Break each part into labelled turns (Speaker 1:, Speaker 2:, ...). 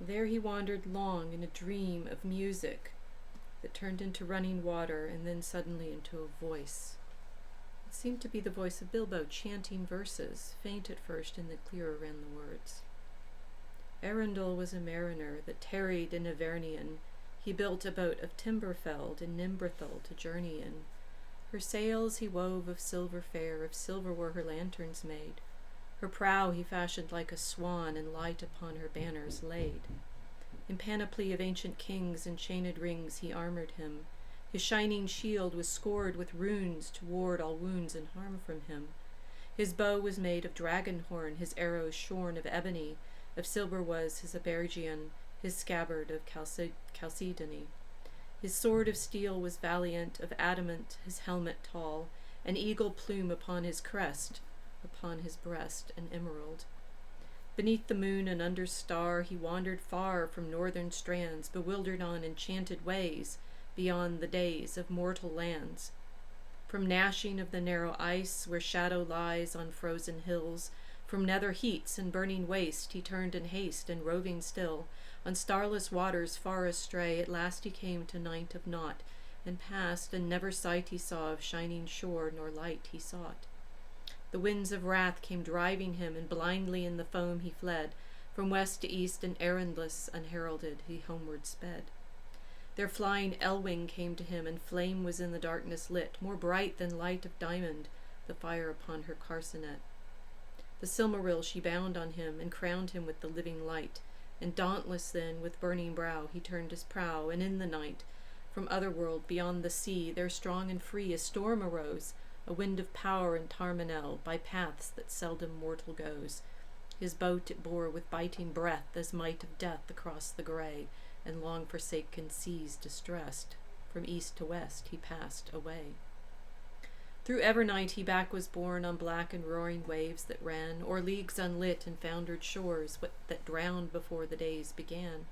Speaker 1: There he wandered long in a dream of music that turned into running water and then suddenly into a voice. It seemed to be the voice of Bilbo chanting verses, faint at first and then clearer ran the words. Eärendel was a mariner that tarried in Avernian. He built a boat of timber felled in Nimbrethal to journey in. Her sails he wove of silver fair, of silver were her lanterns made. Her prow he fashioned like a swan, and light upon her banners laid. In panoply of ancient kings and chained rings he armoured him. His shining shield was scored with runes to ward all wounds and harm from him. His bow was made of dragon horn, his arrows shorn of ebony. Of silver was his abergion, his scabbard of chalcedony. His sword of steel was valiant, of adamant his helmet tall, an eagle plume upon his crest, upon his breast an emerald. Beneath the moon and under star he wandered far from northern strands, bewildered on enchanted ways, beyond the days of mortal lands. From gnashing of the narrow ice, where shadow lies on frozen hills, from nether heats and burning waste he turned in haste, and roving still, on starless waters far astray, at last he came to night of naught, and passed, and never sight he saw of shining shore, nor light he sought. The winds of wrath came driving him, and blindly in the foam he fled. From west to east and errandless, unheralded, he homeward sped. There flying Elwing came to him, and flame was in the darkness lit, more bright than light of diamond, the fire upon her carcanet. The Silmaril she bound on him, and crowned him with the living light, and dauntless then, with burning brow, he turned his prow, and in the night, from otherworld beyond the sea, there strong and free a storm arose, a wind of power in Tarmanel, by paths that seldom mortal goes. His boat it bore with biting breath, as might of death across the grey, and long forsaken seas distressed. From east to west he passed away. Through Evernight he back was borne on black and roaring waves that ran, o'er leagues unlit and foundered shores that drowned before the days began,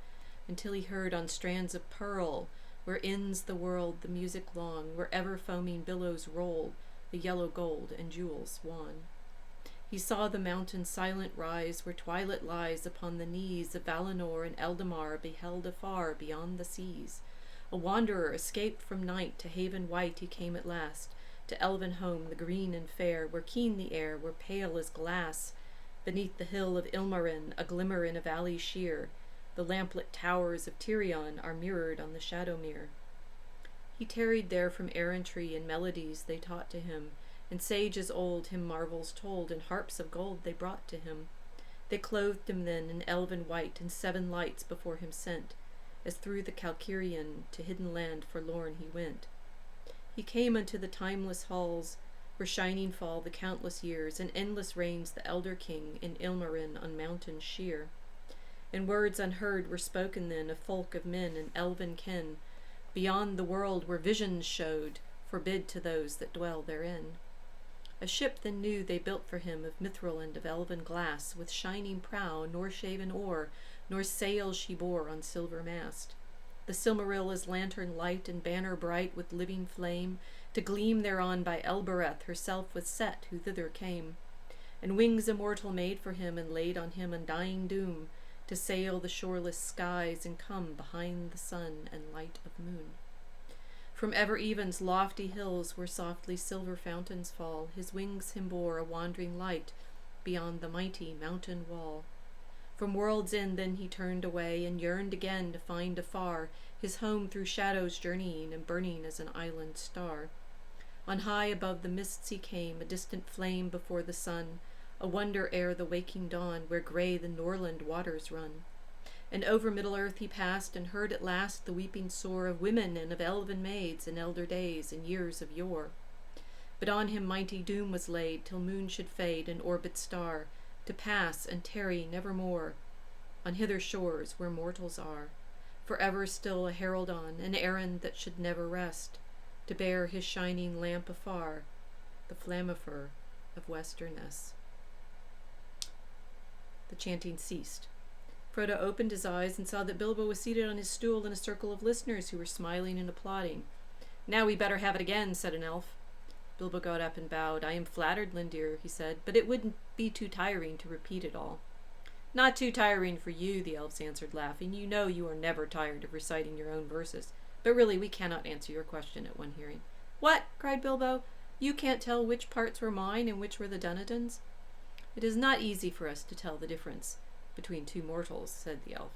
Speaker 1: until he heard on strands of pearl, where ends the world the music long, where ever foaming billows roll, the yellow gold and jewels wan. He saw the mountain silent rise, where twilight lies upon the knees of Valinor, and Eldamar beheld afar beyond the seas. A wanderer escaped from night, to haven white he came at last, to elven home the green and fair, where keen the air, where pale as glass, beneath the hill of Ilmarin, a glimmer in a valley sheer, the lamplit towers of Tirion are mirrored on the Shadowmere. He tarried there from errantry, and melodies they taught to him, and sages old him marvels told, and harps of gold they brought to him. They clothed him then in elven white, and 7 lights before him sent, as through the Calcirion to hidden land forlorn he went. He came unto the timeless halls, where shining fall the countless years, and endless reigns the elder king in Ilmarin on mountain sheer. And words unheard were spoken then of folk of men and elven ken, beyond the world where visions showed, forbid to those that dwell therein. A ship then new they built for him of mithril and of elven glass, with shining prow, nor shaven oar, nor sails she bore on silver mast. The Silmaril is lantern light, and banner bright with living flame, to gleam thereon by Elbereth herself was set, who thither came. And wings immortal made for him, and laid on him undying doom, to sail the shoreless skies, and come behind the sun and light of moon. From ever even's lofty hills, where softly silver fountains fall, his wings him bore a wandering light, beyond the mighty mountain wall. From world's end then he turned away, and yearned again to find afar his home through shadows journeying, and burning as an island star. On high above the mists he came, a distant flame before the sun, a wonder ere the waking dawn, where grey the Norland waters run. And over Middle-earth he passed, and heard at last the weeping sore of women and of elven maids in elder days and years of yore. But on him mighty doom was laid, till moon should fade and orbit star, to pass and tarry nevermore on hither shores where mortals are, for ever still a herald on, an errand that should never rest, to bear his shining lamp afar, the flammifer of Westerness. The chanting ceased. Frodo opened his eyes and saw that Bilbo was seated on his stool in a circle of listeners who were smiling and applauding. "Now we better have it again," said an elf. Bilbo got up and bowed. "I am flattered, Lindir," he said, "but it wouldn't be too tiring to repeat it all." Not too tiring for you, the elves answered, laughing. You know you are never tired of reciting your own verses. But really, we cannot answer your question at one hearing. What? Cried Bilbo. You can't tell which parts were mine and which were the Dunedain's? It is not easy for us to tell the difference between two mortals, said the elf.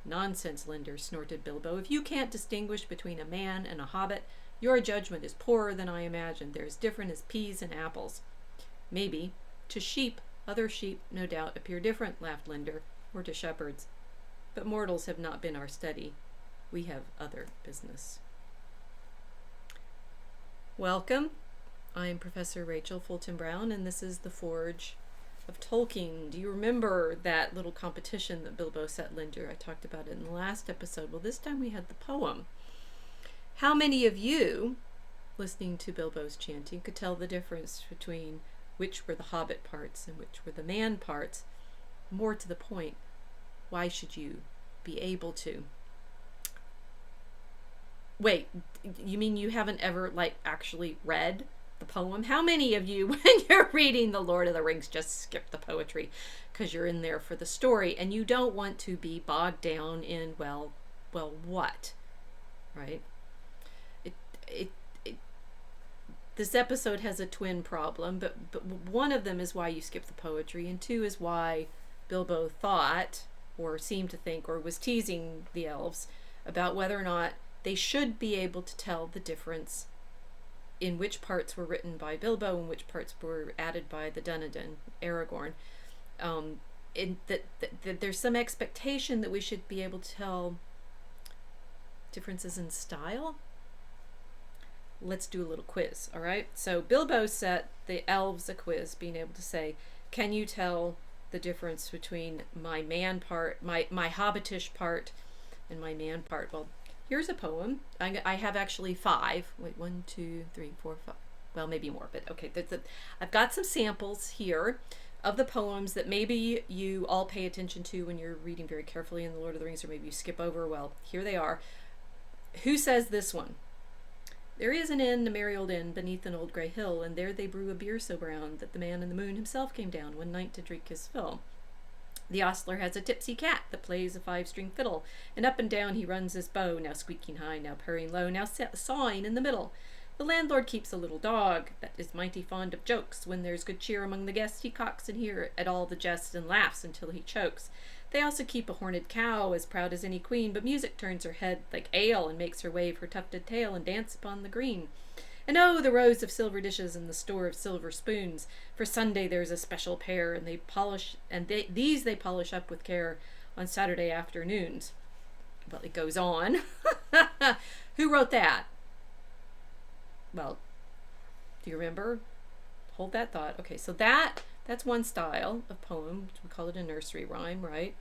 Speaker 1: Nonsense, Linder, snorted Bilbo. If you can't distinguish between a man and a hobbit, your judgment is poorer than I imagined. They're as different as peas and apples. Maybe. To sheep, other sheep, no doubt, appear different, laughed Linder, or to shepherds. But mortals have not been our study. We have other business. Welcome. I'm Professor Rachel Fulton Brown, and this is The Forge of Tolkien. Do you remember that little competition that Bilbo set Linder? I talked about it in the last episode. Well, this time we had the poem. How many of you, listening to Bilbo's chanting, could tell the difference between which were the hobbit parts and which were the man parts? More to the point, why should you be able to? Wait, you mean you haven't ever, actually read the poem? How many of you, when you're reading The Lord of the Rings, just skip the poetry because you're in there for the story and you don't want to be bogged down in, well, what? Right? This episode has a twin problem, but one of them is why you skip the poetry, and two is why Bilbo thought, or seemed to think, or was teasing the elves about whether or not they should be able to tell the difference in which parts were written by Bilbo and which parts were added by the Dunedain, Aragorn. That there's some expectation that we should be able to tell differences in style. Let's do a little quiz, all right? So Bilbo set the elves a quiz, being able to say, can you tell the difference between my man part, my hobbitish part, and my man part? Well, here's a poem. I have actually 5. Wait, 1, 2, 3, 4, 5. Well, maybe more, but okay. I've got some samples here of the poems that maybe you all pay attention to when you're reading very carefully in The Lord of the Rings, or maybe you skip over. Well, here they are. Who says this one? There is an inn, a merry old inn, beneath an old grey hill, and there they brew a beer so brown that the man in the moon himself came down one night to drink his fill. The ostler has a tipsy cat that plays a 5-string fiddle, and up and down he runs his bow, now squeaking high, now purring low, now sawing in the middle. The landlord keeps a little dog that is mighty fond of jokes. When there's good cheer among the guests, he cocks and hear at all the jests and laughs until he chokes. They also keep a horned cow, as proud as any queen, but music turns her head like ale, and makes her wave her tufted tail and dance upon the green. And oh, the rows of silver dishes and the store of silver spoons. For Sunday there's a special pair, and these they polish up with care on Saturday afternoons. Well, it goes on. Who wrote that? Well, do you remember? Hold that thought. Okay, so that's one style of poem. We call it a nursery rhyme, right?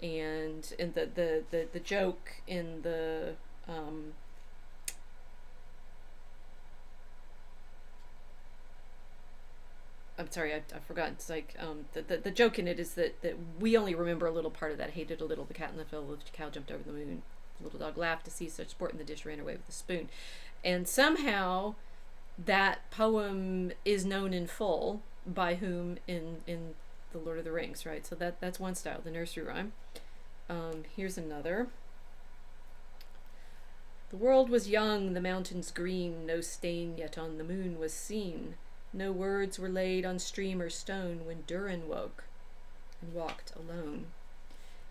Speaker 1: And the joke in the I'm sorry, I forgot. It's like the joke in it is that we only remember a little part of that. Hated a little the cat in the field, the cow jumped over the moon. The little dog laughed to see such sport, and the dish ran away with the spoon. And somehow that poem is known in full by whom in The Lord of the Rings, right? So that's one style, the nursery rhyme. Here's another. The world was young, the mountains green, no stain yet on the moon was seen. No words were laid on stream or stone when Durin woke and walked alone.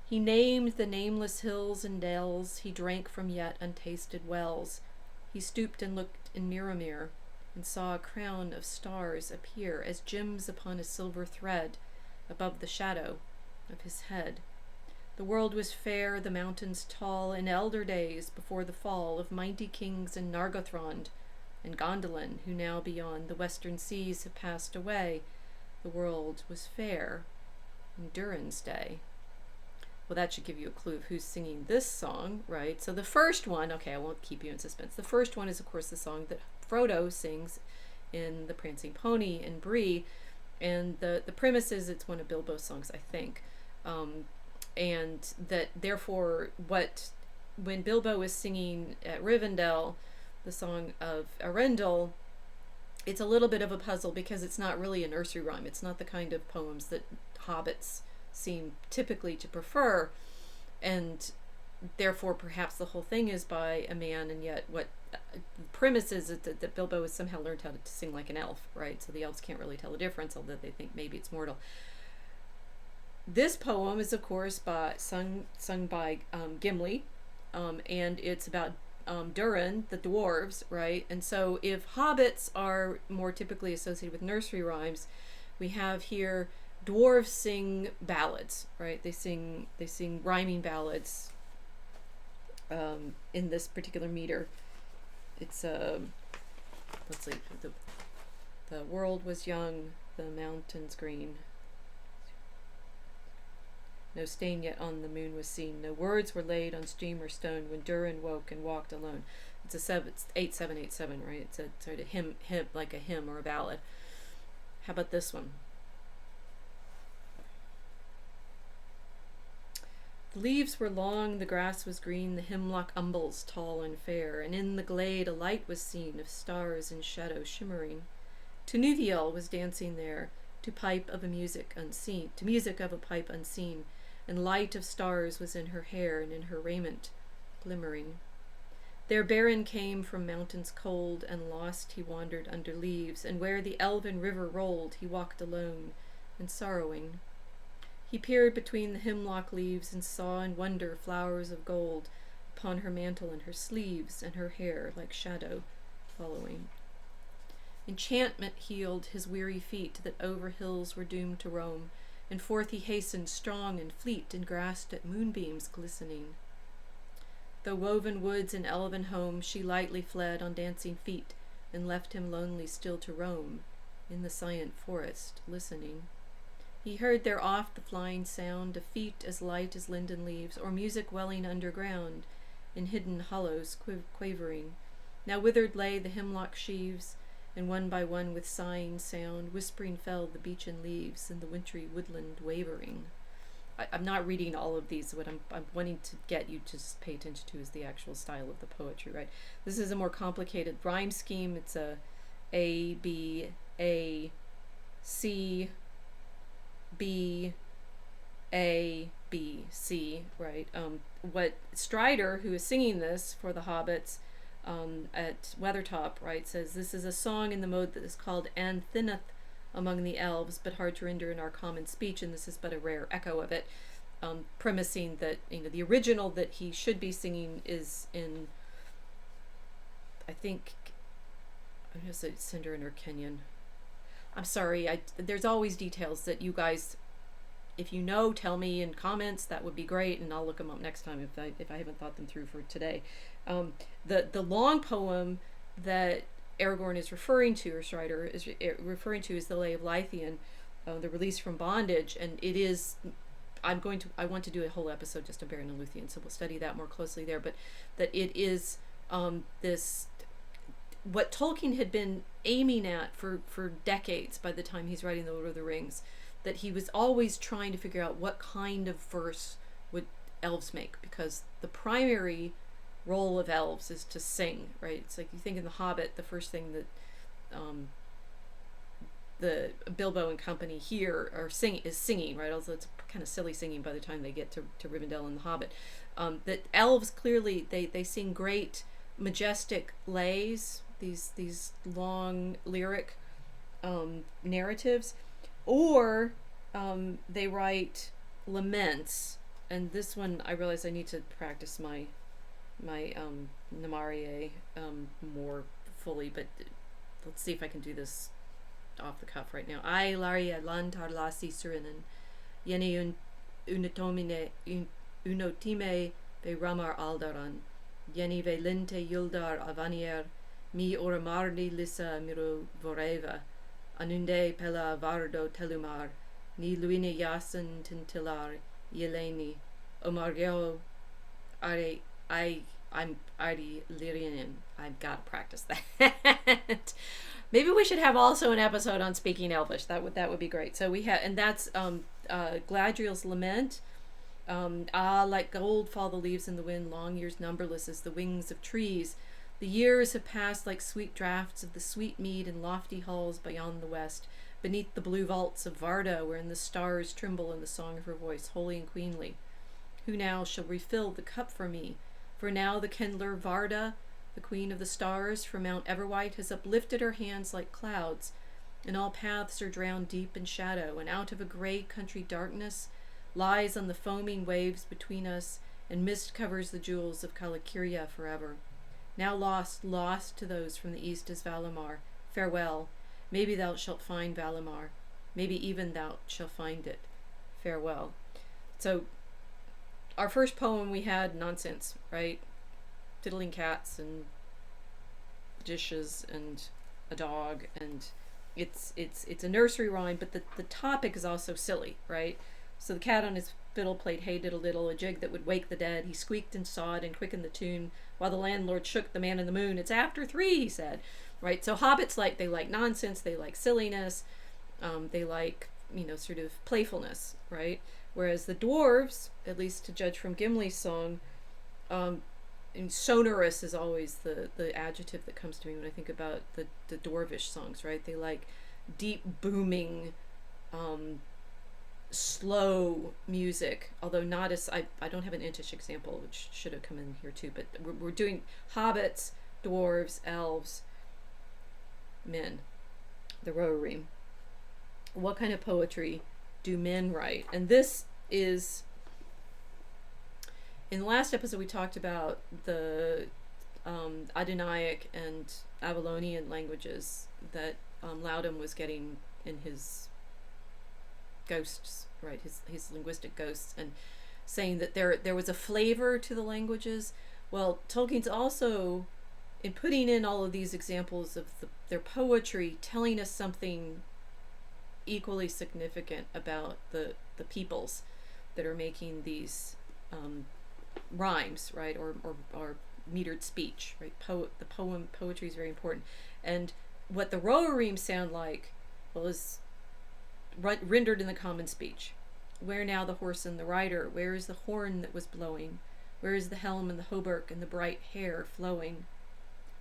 Speaker 1: He named the nameless hills and dells, he drank from yet untasted wells. He stooped and looked in Mirror and saw a crown of stars appear as gems upon a silver thread above the shadow of his head. The world was fair, the mountains tall, in elder days before the fall of mighty kings in Nargothrond and Gondolin, who now beyond the western seas have passed away. The world was fair in Durin's day. Well, that should give you a clue of who's singing this song, right? So the first one, okay, I won't keep you in suspense. The first one is, of course, the song that Frodo sings in The Prancing Pony and Bree. And the premise is it's one of Bilbo's songs, I think. And that, therefore, when Bilbo is singing at Rivendell, the song of Eärendel, it's a little bit of a puzzle because it's not really a nursery rhyme. It's not the kind of poems that hobbits seem typically to prefer, and therefore perhaps the whole thing is by a man, and yet what the premise is that Bilbo has somehow learned how to sing like an elf, right? So the elves can't really tell the difference, although they think maybe it's mortal. This poem is, of course, sung by Gimli, and it's about Durin, the dwarves, right? And so if hobbits are more typically associated with nursery rhymes, we have here dwarves sing ballads, right? They sing rhyming ballads in this particular meter. It's let's see, the world was young, the mountains green. No stain yet on the moon was seen. No words were laid on stream or stone when Durin woke and walked alone. It's 8787, right? It's a sort of hymn, like a hymn or a ballad. How about this one? The leaves were long, the grass was green, the hemlock umbels tall and fair, and in the glade a light was seen of stars in shadow shimmering. Tunuviel was dancing there, to pipe of a music unseen, to music of a pipe unseen, and light of stars was in her hair and in her raiment glimmering. There Beren came from mountains cold, and lost he wandered under leaves, and where the elven river rolled he walked alone and sorrowing. He peered between the hemlock leaves and saw in wonder flowers of gold upon her mantle and her sleeves, and her hair like shadow following. Enchantment healed his weary feet that over hills were doomed to roam, and forth he hastened strong and fleet, and grasped at moonbeams glistening. Though woven woods and elven home, she lightly fled on dancing feet, and left him lonely still to roam, in the silent forest listening. He heard there oft the flying sound of feet as light as linden leaves, or music welling underground, in hidden hollows quavering. Now withered lay the hemlock sheaves, and one by one with sighing sound, whispering fell the beechen leaves, and the wintry woodland wavering. I'm not reading all of these. What I'm wanting to get you to just pay attention to is the actual style of the poetry, right? This is a more complicated rhyme scheme. It's A, B, A, C, B, A, B, C, right? What Strider, who is singing this for the Hobbits at Weathertop, right, says this is a song in the mode that is called Anthineth among the elves, but hard to render in our common speech, and this is but a rare echo of it, premising that the original that he should be singing is in, I think, I'm going to say Sindarin or Kenyan. I'm sorry, there's always details that you guys, if you know, tell me in comments. That would be great, and I'll look them up next time if I haven't thought them through for today. The long poem that Aragorn is referring to, or Strider is referring to, is the Lay of Lithien, the release from bondage, and it is. I want to do a whole episode just on Beren and Luthien, so we'll study that more closely there. But that it is this, what Tolkien had been aiming at for decades by the time he's writing the Lord of the Rings, that he was always trying to figure out what kind of verse would elves make, because the primary role of elves is to sing, right? It's like you think in The Hobbit, the first thing that the Bilbo and company here are singing, right? Although it's kind of silly singing by the time they get to Rivendell and The Hobbit. That elves clearly they sing great majestic lays, these long lyric narratives, or they write laments. And this one I realize I need to practice my Namarie more fully, but let's see if I can do this off the cuff right now. I Laria Lantar Lasi Surinen Yeni Unotime Be Ramar Aldaran Yeni Ve Linte Yuldar Avanier Mi Oramardi Lissa Miro Voreva Anunde Pela Vardo Telumar Ni Luine Yasen Tintilar Yeleni Omargeo I'm Ari Lyrianin. I've got to practice that. Maybe we should have also an episode on speaking Elvish. That would be great. So we have, and that's Gladriel's Lament. Like gold fall the leaves in the wind, long years numberless as the wings of trees. The years have passed like sweet draughts of the sweet mead in lofty halls beyond the west. beneath the blue vaults of Varda, wherein the stars tremble in the song of her voice, holy and queenly. Who now shall refill the cup for me? For now the kindler Varda, the queen of the stars, from Mount Everwhite, has uplifted her hands like clouds, and all paths are drowned deep in shadow, and out of a grey country darkness lies on the foaming waves between us, and mist covers the jewels of Kalakiria forever. Now lost, lost to those from the east is Valimar. Farewell. Maybe thou shalt find Valimar. Maybe even thou shalt find it. Farewell. So, our first poem we had nonsense, right? Diddling cats and dishes and a dog, and it's a nursery rhyme, but the topic is also silly, right? So the cat on his fiddle played hey diddle diddle, a jig that would wake the dead. He squeaked and sawed and quickened the tune, while the landlord shook the man in the moon. It's after 3, he said. Right? So hobbits they like nonsense, they like silliness, they like, sort of playfulness, right? Whereas the dwarves, at least to judge from Gimli's song, and sonorous is always the adjective that comes to me when I think about the dwarvish songs, right? They like deep booming, slow music, although not as I don't have an Intish example, which should have come in here too, but we're doing hobbits, dwarves, elves, men, the Rohirrim. What kind of poetry do men write? And this is, in the last episode we talked about the Adonaic and Avalonian languages that Loudon was getting in his ghosts, right, his linguistic ghosts, and saying that there was a flavor to the languages. Well, Tolkien's also, in putting in all of these examples of their poetry, telling us something equally significant about the peoples that are making these rhymes, right, or metered speech, right? Poetry is very important, and what the Rohirrim sound like, well, is rendered in the common speech. Where now the horse and the rider? Where is the horn that was blowing? Where is the helm and the hauberk and the bright hair flowing?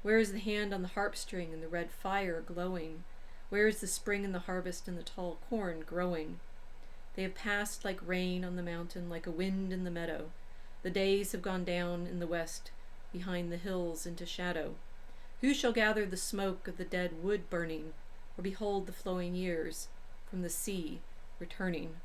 Speaker 1: Where is the hand on the harp string and the red fire glowing? Where is the spring and the harvest and the tall corn growing? They have passed like rain on the mountain, like a wind in the meadow. The days have gone down in the west, behind the hills into shadow. Who shall gather the smoke of the dead wood burning, or behold the flowing years from the sea returning?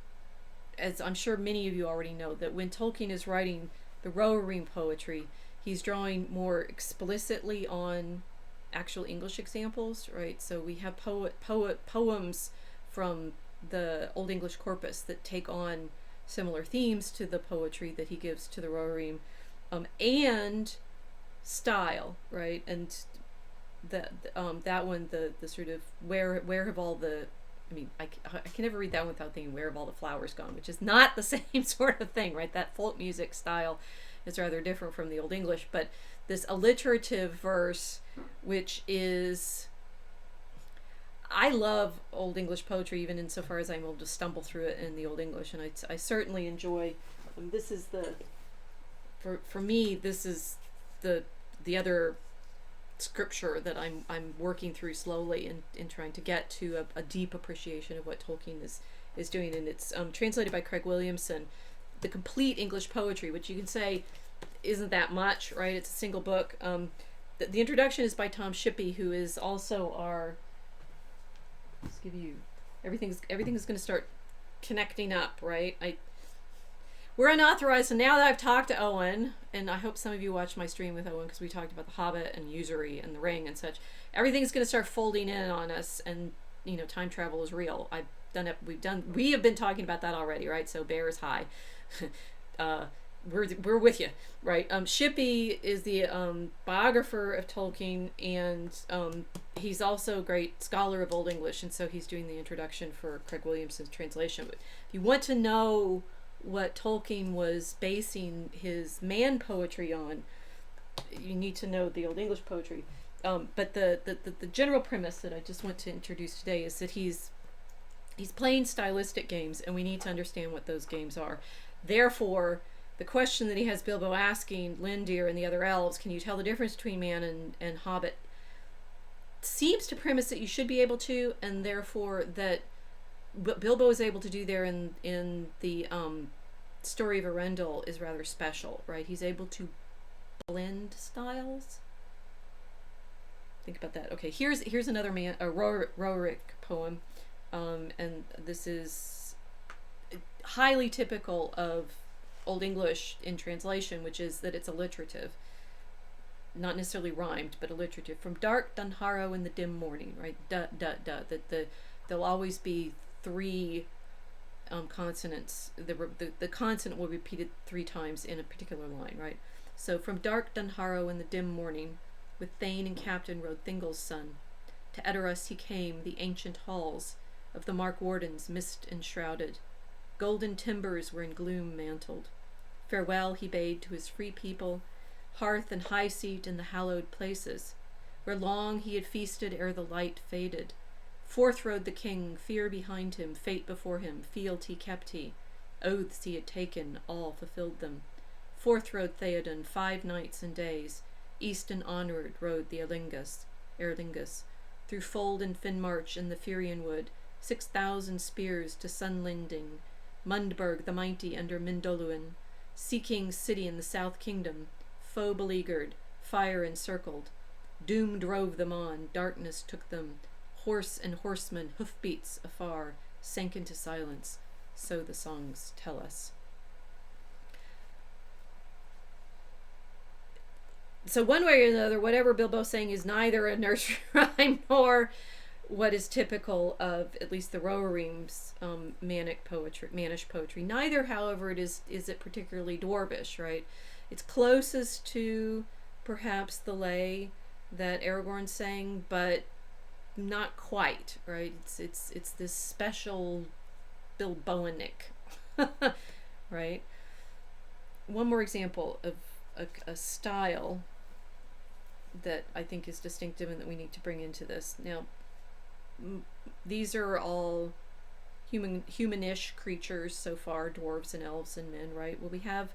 Speaker 1: As I'm sure many of you already know, that when Tolkien is writing the Rohirrim poetry, he's drawing more explicitly on actual English examples, right? So we have poems from the Old English corpus that take on similar themes to the poetry that he gives to the Rohirrim, and style, right? And that one, the sort of where have all the, I mean, I can never read that one without thinking where have all the flowers gone, which is not the same sort of thing, right? That folk music style is rather different from the Old English, but this alliterative verse, which is, I love Old English poetry, even insofar as I'm able to stumble through it in the Old English, and I certainly enjoy, this is for me, this is the other scripture that I'm working through slowly in trying to get to a deep appreciation of what Tolkien is doing, and it's translated by Craig Williamson, the complete English poetry, which you can say isn't that much, right? It's a single book. The introduction is by Tom Shippey, who is also our, let's give you, everything's going to start connecting up, right? We're unauthorized, so now that I've talked to Owen, and I hope some of you watched my stream with Owen because we talked about the Hobbit and usury and the ring and such, everything's going to start folding in on us, and time travel is real. We have been talking about that already, right? So bears high. We're with you, right? Shippey is the biographer of Tolkien, and he's also a great scholar of Old English, and so he's doing the introduction for Craig Williamson's translation. But if you want to know what Tolkien was basing his man poetry on, you need to know the Old English poetry. But the general premise that I just want to introduce today is that he's playing stylistic games, and we need to understand what those games are. Therefore, the question that he has Bilbo asking Lindir and the other elves, can you tell the difference between man and hobbit, seems to premise that you should be able to, and therefore that what Bilbo is able to do there in the story of Eärendel is rather special, right? He's able to blend styles. Think about that. Okay, here's another Roeric poem, and this is highly typical of Old English in translation, which is that it's alliterative, not necessarily rhymed, but alliterative. From dark Dunharrow in the dim morning, right? Da da da. That there'll always be three consonants. The consonant will be repeated 3 times in a particular line, right? So from dark Dunharrow in the dim morning, with Thane and Captain rode Thingol's son. To Edoras he came, the ancient halls of the Mark Wardens mist enshrouded. Golden timbers were in gloom mantled. Farewell he bade to his free people, hearth and high seat in the hallowed places, where long he had feasted ere the light faded. Forth rode the king, fear behind him, fate before him, fealty kept he. Oaths he had taken, all fulfilled them. Forth rode Theoden 5 nights and days. East and onward rode the Erlingus, through fold and fin march in the Firian wood, 6,000 spears to Sunlinding, Mundburg the mighty under Mindoluin, Sea King's city in the South Kingdom, foe beleaguered, fire encircled. Doom drove them on, darkness took them, horse and horseman, hoofbeats afar, sank into silence, so the songs tell us. So one way or another, whatever Bilbo's saying is neither a nursery rhyme nor what is typical of at least the Rohirrim's mannish poetry. Neither, however, is it particularly dwarvish, right? It's closest to perhaps the lay that Aragorn sang, but not quite, right? It's this special Bilboanic, right? One more example of a style that I think is distinctive and that we need to bring into this. Now, these are all humanish creatures so far, dwarves and elves and men, right? Well, we have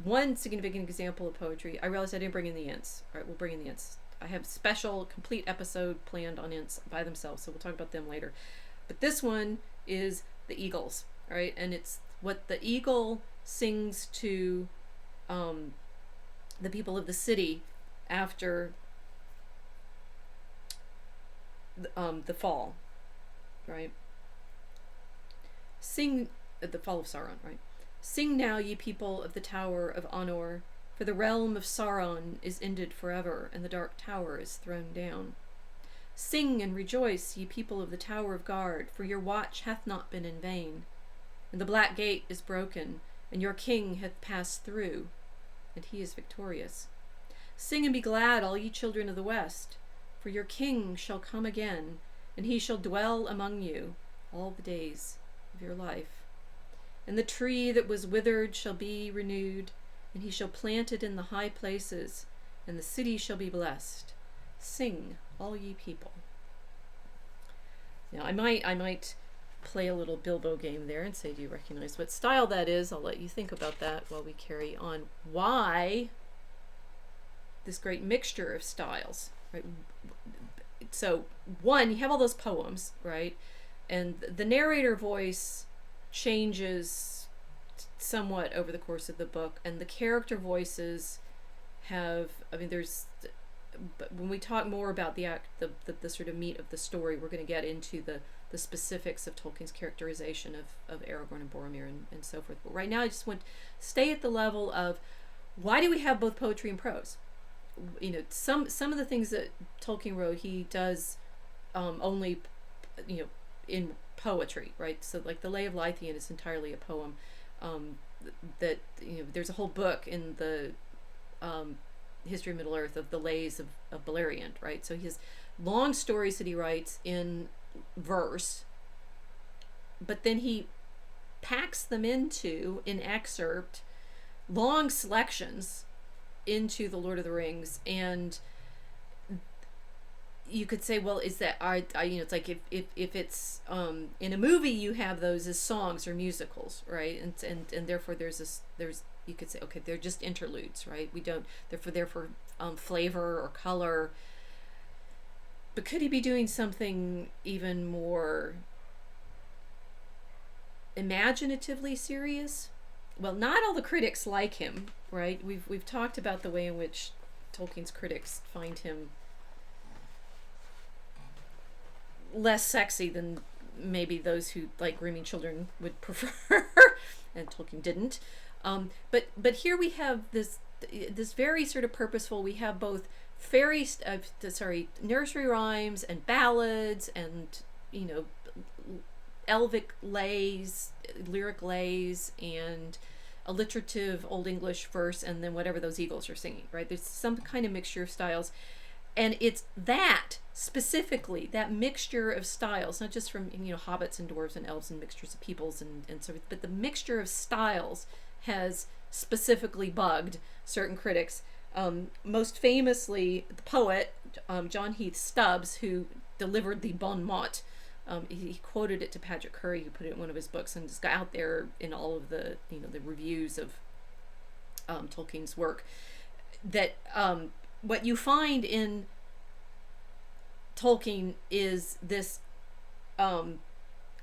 Speaker 1: one significant example of poetry. I realized I didn't bring in the Ents. All right, we'll bring in the Ents. I have a special, complete episode planned on Ents by themselves, so we'll talk about them later. But this one is the eagles, right? And it's what the eagle sings to the people of the city after the fall, right? Sing the fall of Sauron, right? Sing now, ye people of the Tower of Honor, for the realm of Sauron is ended forever, and the dark tower is thrown down. Sing and rejoice, ye people of the Tower of Guard, for your watch hath not been in vain, and the black gate is broken, and your king hath passed through, and he is victorious. Sing and be glad, all ye children of the West, for your king shall come again, and he shall dwell among you all the days of your life. And the tree that was withered shall be renewed, and he shall plant it in the high places, and the city shall be blessed. Sing, all ye people. Now, I might play a little Bilbo game there and say, do you recognize what style that is? I'll let you think about that while we carry on. Why this great mixture of styles, right? So, one, you have all those poems, right? And the narrator voice changes somewhat over the course of the book, and the character voices have, but when we talk more about the sort of meat of the story, we're going to get into the specifics of Tolkien's characterization of Aragorn and Boromir and so forth. But right now I just want to stay at the level of, why do we have both poetry and prose? You know, some of the things that Tolkien wrote, he does only, in poetry, right? So like the Lay of Lithien is entirely a poem. That, there's a whole book in the History of Middle Earth of the lays of Beleriand, right? So he has long stories that he writes in verse, but then he packs them into an excerpt, long selections into the Lord of the Rings. And you could say, well, is that it's like if it's in a movie, you have those as songs or musicals, right? And therefore there's you could say, okay, they're just interludes, right? We don't, they're for flavor or color. But could he be doing something even more imaginatively serious. Well, not all the critics like him, right? We've talked about the way in which Tolkien's critics find him less sexy than maybe those who like grooming children would prefer, and Tolkien didn't. But here we have this very sort of purposeful. We have both nursery rhymes and ballads, and Elvic lays, lyric lays, and alliterative Old English verse, and then whatever those eagles are singing, right? There's some kind of mixture of styles. And it's that, specifically, that mixture of styles, not just from, hobbits and dwarves and elves and mixtures of peoples and so, but the mixture of styles has specifically bugged certain critics. Most famously, the poet, John Heath Stubbs, who delivered the bon mot. He quoted it to Patrick Curry, who put it in one of his books, and it's got out there in all of the, the reviews of Tolkien's work, that what you find in Tolkien is this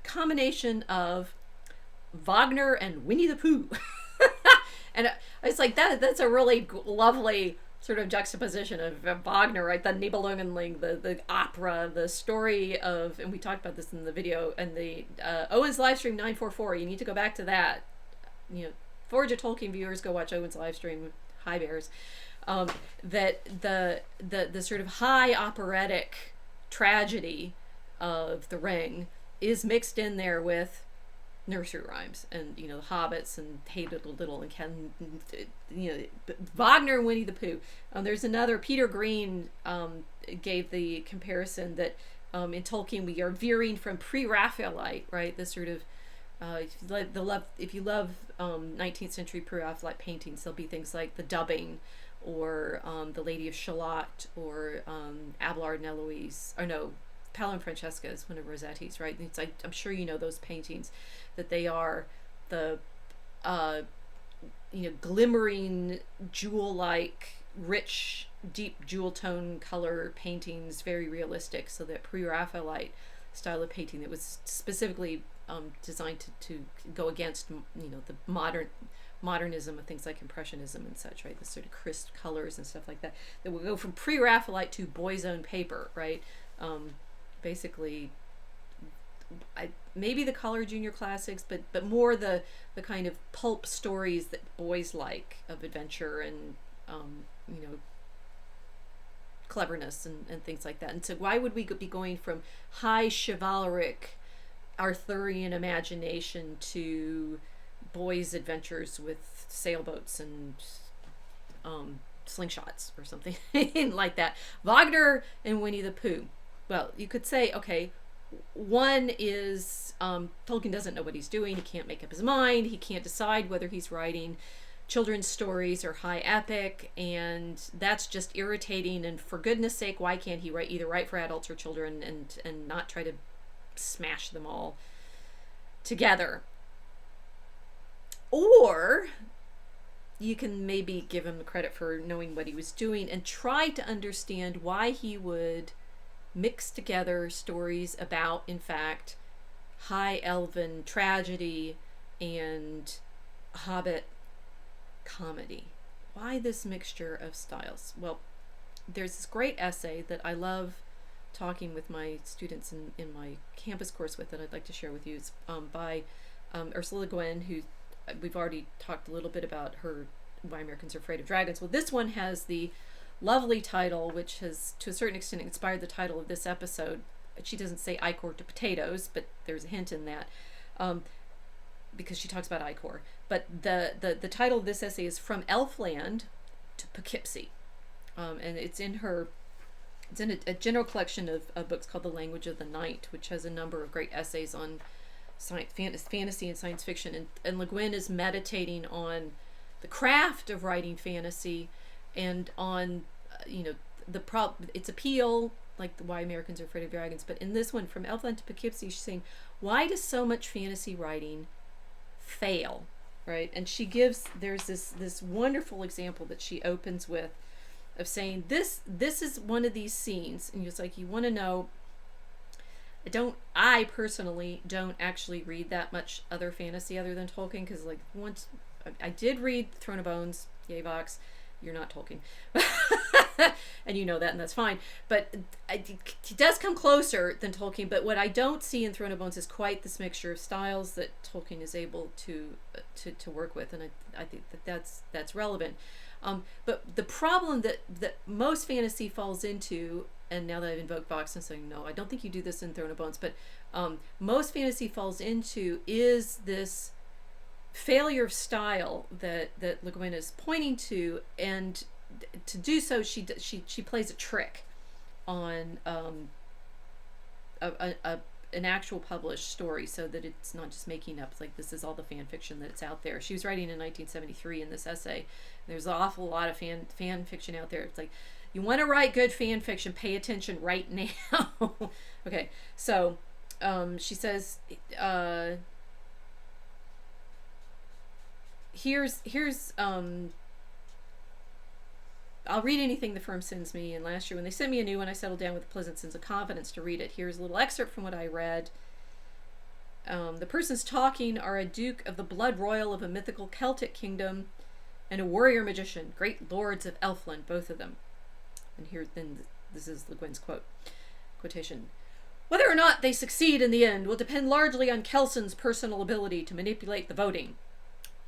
Speaker 1: combination of Wagner and Winnie the Pooh. And it's like that's a really lovely sort of juxtaposition of Wagner, right? The Nibelungenlied, the opera, the story of, and we talked about this in the video, and the Owen's Livestream 944. You need to go back to that. Forge of Tolkien viewers, go watch Owen's Livestream. High Bears. That the sort of high operatic tragedy of the Ring is mixed in there with nursery rhymes, and the Hobbits and Hey Diddle Diddle and Ken, Wagner and Winnie the Pooh. There's another, Peter Green gave the comparison that in Tolkien we are veering from pre-Raphaelite, right? This sort of if you love 19th century pre-Raphaelite paintings, there'll be things like the Dubbing, or the Lady of Shalott, or Abelard and Eloise, or no, Paolo and Francesca is one of Rossetti's, right? It's like, I'm sure you know those paintings, that they are the glimmering jewel-like, rich, deep jewel tone color paintings, very realistic. So that pre-Raphaelite style of painting that was specifically designed to go against the modernism of things like impressionism and such, right? The sort of crisp colors and stuff like that will go from pre-Raphaelite to Boy's Own Paper, right? Basically, maybe the College Junior classics, but more the kind of pulp stories that boys like, of adventure and cleverness and things like that. And so why would we be going from high chivalric Arthurian imagination to boys' adventures with sailboats and slingshots or something like that? Wagner and Winnie the Pooh. Well, you could say, okay, one is Tolkien doesn't know what he's doing. He can't make up his mind. He can't decide whether he's writing children's stories or high epic, and that's just irritating. And for goodness sake, why can't he either write for adults or children and not try to smash them all together? Or you can maybe give him the credit for knowing what he was doing and try to understand why he would mix together stories about, in fact, high elven tragedy and Hobbit comedy. Why this mixture of styles? Well, there's this great essay that I love talking with my students in my campus course with, that I'd like to share with you. It's by Ursula K, who we've already talked a little bit about her, Why Americans Are Afraid of Dragons. Well, this one has the lovely title, which has to a certain extent inspired the title of this episode. She doesn't say Ichor to potatoes, but there's a hint in that, because she talks about Ichor. But the title of this essay is From Elfland to Poughkeepsie, and it's in a general collection of books called The Language of the Night, which has a number of great essays on fantasy and science fiction. And LeGuin is meditating on the craft of writing fantasy, and on its appeal, like the Why Americans Are Afraid of Dragons. But in this one, From Elfland to Poughkeepsie, she's saying, why does so much fantasy writing fail, right? And there's this wonderful example that she opens with, of saying this is one of these scenes, and it's like, you want to know I personally don't actually read that much other fantasy other than Tolkien, because like once I did read Throne of Bones, yay Vox, you're not Tolkien. And you know that, and that's fine. But it does come closer than Tolkien. But what I don't see in Throne of Bones is quite this mixture of styles that Tolkien is able to work with, and I think that's relevant. But the problem that most fantasy falls into, and now that I've invoked Vox and saying no, I don't think you do this in Throne of Bones, but most fantasy falls into is this failure of style that LeGuin is pointing to, and to do so she plays a trick on an actual published story, so that it's not just making up, like this is all the fan fiction that's out there. She was writing in 1973 in this essay. There's an awful lot of fan fiction out there. It's like, you want to write good fan fiction, pay attention right now. Okay, so she says here's I'll read anything the firm sends me, and last year when they sent me a new one, I settled down with a pleasant sense of confidence to read it. Here's a little excerpt from what I read. The persons talking are a duke of the blood royal of a mythical Celtic kingdom and a warrior magician, great lords of Elfland, both of them. And this is LeGuin's quotation. Whether or not they succeed in the end will depend largely on Kelson's personal ability to manipulate the voting.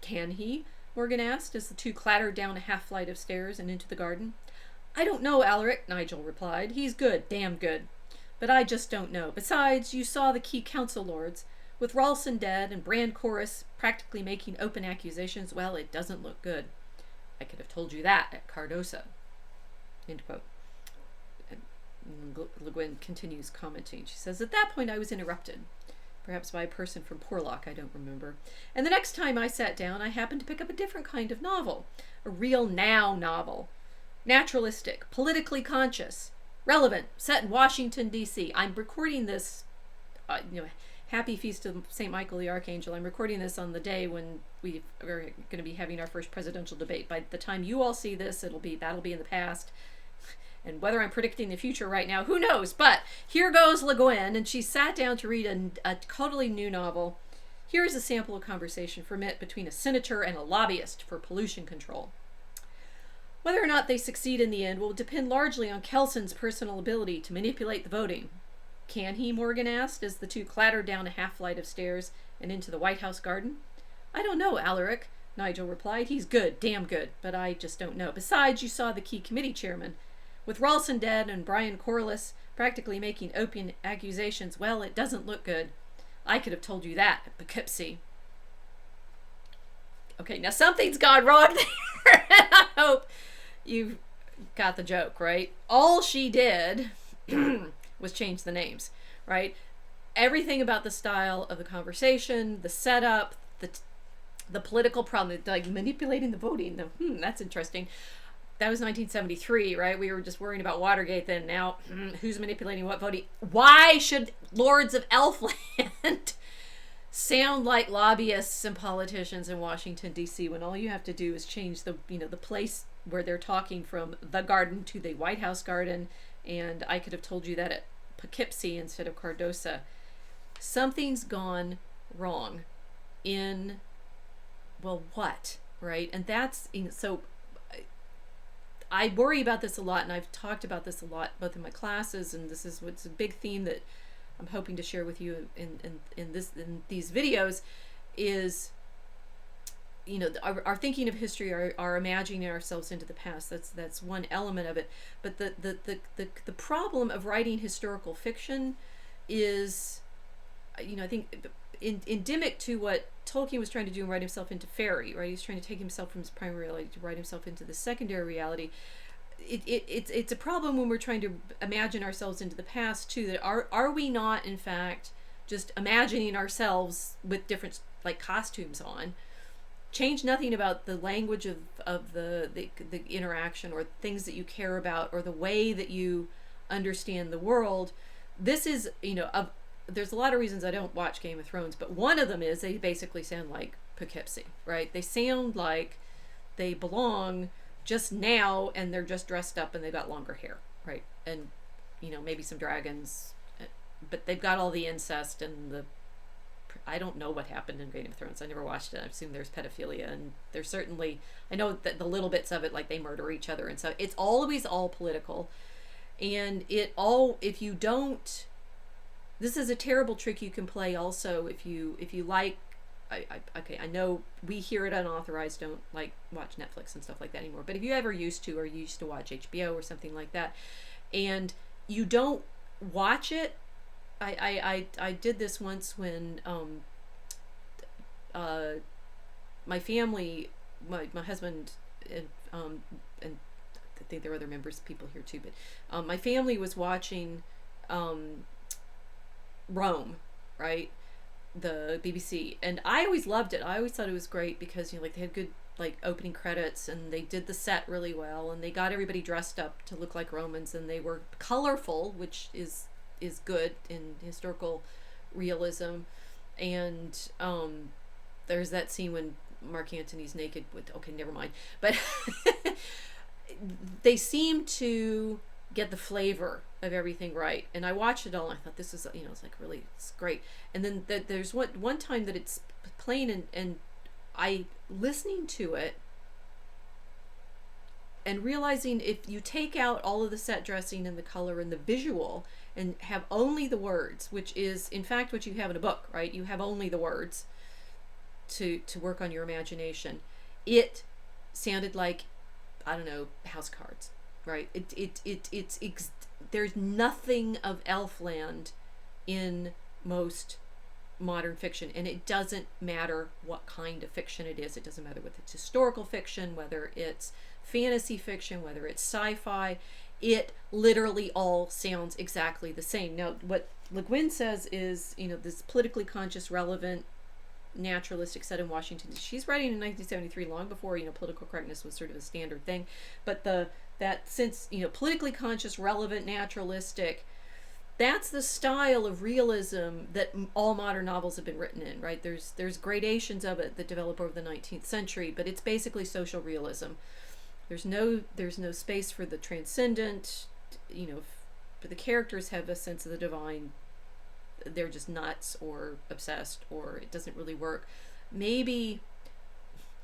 Speaker 1: Can he? Morgan asked as the two clattered down a half flight of stairs and into the garden. I don't know, Alaric, Nigel replied. He's good, damn good. But I just don't know. Besides, you saw the key council lords. With Ralston dead and Bran Chorus practically making open accusations, well, it doesn't look good. I could have told you that at Cardosa. End quote. LeGuin continues commenting. She says, at that point I was interrupted. Perhaps by a person from Porlock, I don't remember. And the next time I sat down, I happened to pick up a different kind of novel. A real now novel. Naturalistic, politically conscious, relevant, set in Washington, D.C. I'm recording this, happy feast of St. Michael the Archangel. I'm recording this on the day when we are going to be having our first presidential debate. By the time you all see this, that'll be in the past. And whether I'm predicting the future right now, who knows? But here goes LeGuin, and she sat down to read a totally new novel. Here is a sample of conversation from it between a senator and a lobbyist for pollution control. Whether or not they succeed in the end will depend largely on Kelson's personal ability to manipulate the voting. Can he? Morgan asked as the two clattered down a half flight of stairs and into the White House garden. I don't know, Alaric, Nigel replied. He's good, damn good, but I just don't know. Besides, you saw the key committee chairman. With Ralston dead and Brian Corliss practically making open accusations, well, it doesn't look good. I could have told you that at Poughkeepsie. Okay, now something's gone wrong there, and I hope you got the joke, right? All she did was change the names, right? Everything about the style of the conversation, the setup, the political problem, like manipulating the voting. That's interesting. That was 1973, right? We were just worrying about Watergate then. Now, who's manipulating what voting? Why should lords of Elfland sound like lobbyists and politicians in Washington, D.C., when all you have to do is change the place where they're talking from the garden to the White House garden, and I could have told you that at Poughkeepsie instead of Cardosa. Something's gone wrong in, well, what, right? And that's, so I worry about this a lot, and I've talked about this a lot both in my classes, and this is what's a big theme that I'm hoping to share with you in these videos is, our thinking of history, our imagining ourselves into the past. That's one element of it. But the problem of writing historical fiction is, I think endemic to what Tolkien was trying to do and write himself into fairy, right? He's trying to take himself from his primary reality to write himself into the secondary reality. It's a problem when we're trying to imagine ourselves into the past too, that are we not in fact just imagining ourselves with different like costumes on, change nothing about the language of the interaction or things that you care about or the way that you understand the world. This is, there's a lot of reasons I don't watch Game of Thrones, but one of them is they basically sound like Poughkeepsie, right? They sound like they belong just now, and they're just dressed up and they've got longer hair, right? And maybe some dragons, but they've got all the incest and the, I don't know what happened in Game of Thrones. I never watched it. I assume there's pedophilia, and there's certainly, I know that the little bits of it, like they murder each other, and so it's always all political. And it all, if you don't, this is a terrible trick you can play also if you like, okay, I know we here at Unauthorized don't like watch Netflix and stuff like that anymore, but if you ever used to, or you used to watch HBO or something like that, and you don't watch it, I did this once when my family, my husband, and I think there were other members, people here too, but my family was watching Rome, right? The BBC, and I always loved it. I always thought it was great because, you know, like they had good like opening credits, and they did the set really well, and they got everybody dressed up to look like Romans, and they were colorful, which is good in historical realism. And there's that scene when Mark Antony's naked with, okay, never mind, but they seem to get the flavor of everything right. And I watched it all, and I thought, this is, you know, it's like really, it's great. And then there's one time that it's playing, and I listening to it and realizing if you take out all of the set dressing and the color and the visual and have only the words, which is in fact what you have in a book, right? You have only the words to work on your imagination. It sounded like, I don't know, House Cards, right? There's nothing of Elfland in most modern fiction, and it doesn't matter what kind of fiction it is. It doesn't matter whether it's historical fiction, whether it's fantasy fiction, whether it's sci-fi. It literally all sounds exactly the same. Now, what LeGuin says is, you know, this politically conscious, relevant, naturalistic set in Washington. She's writing in 1973, long before, you know, political correctness was sort of a standard thing. But that since, you know, politically conscious, relevant, naturalistic, that's the style of realism that all modern novels have been written in, right? There's gradations of it that develop over the 19th century, but it's basically social realism. There's no space for the transcendent, you know, but the characters have a sense of the divine. They're just nuts or obsessed, or it doesn't really work. Maybe,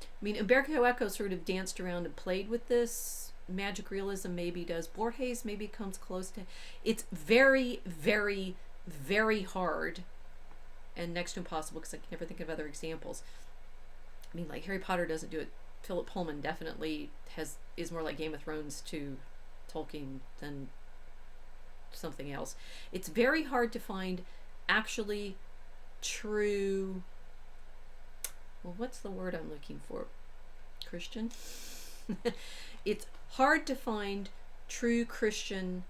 Speaker 1: I mean, Umberto Eco sort of danced around and played with this. Magic realism maybe does. Borges maybe comes close to. It's very, very, very hard and next to impossible, because I can never think of other examples. I mean, like Harry Potter doesn't do it. Philip Pullman definitely is more like Game of Thrones to Tolkien than something else. It's very hard to find actually true, well, what's the word I'm looking for? Christian? It's hard to find true Christian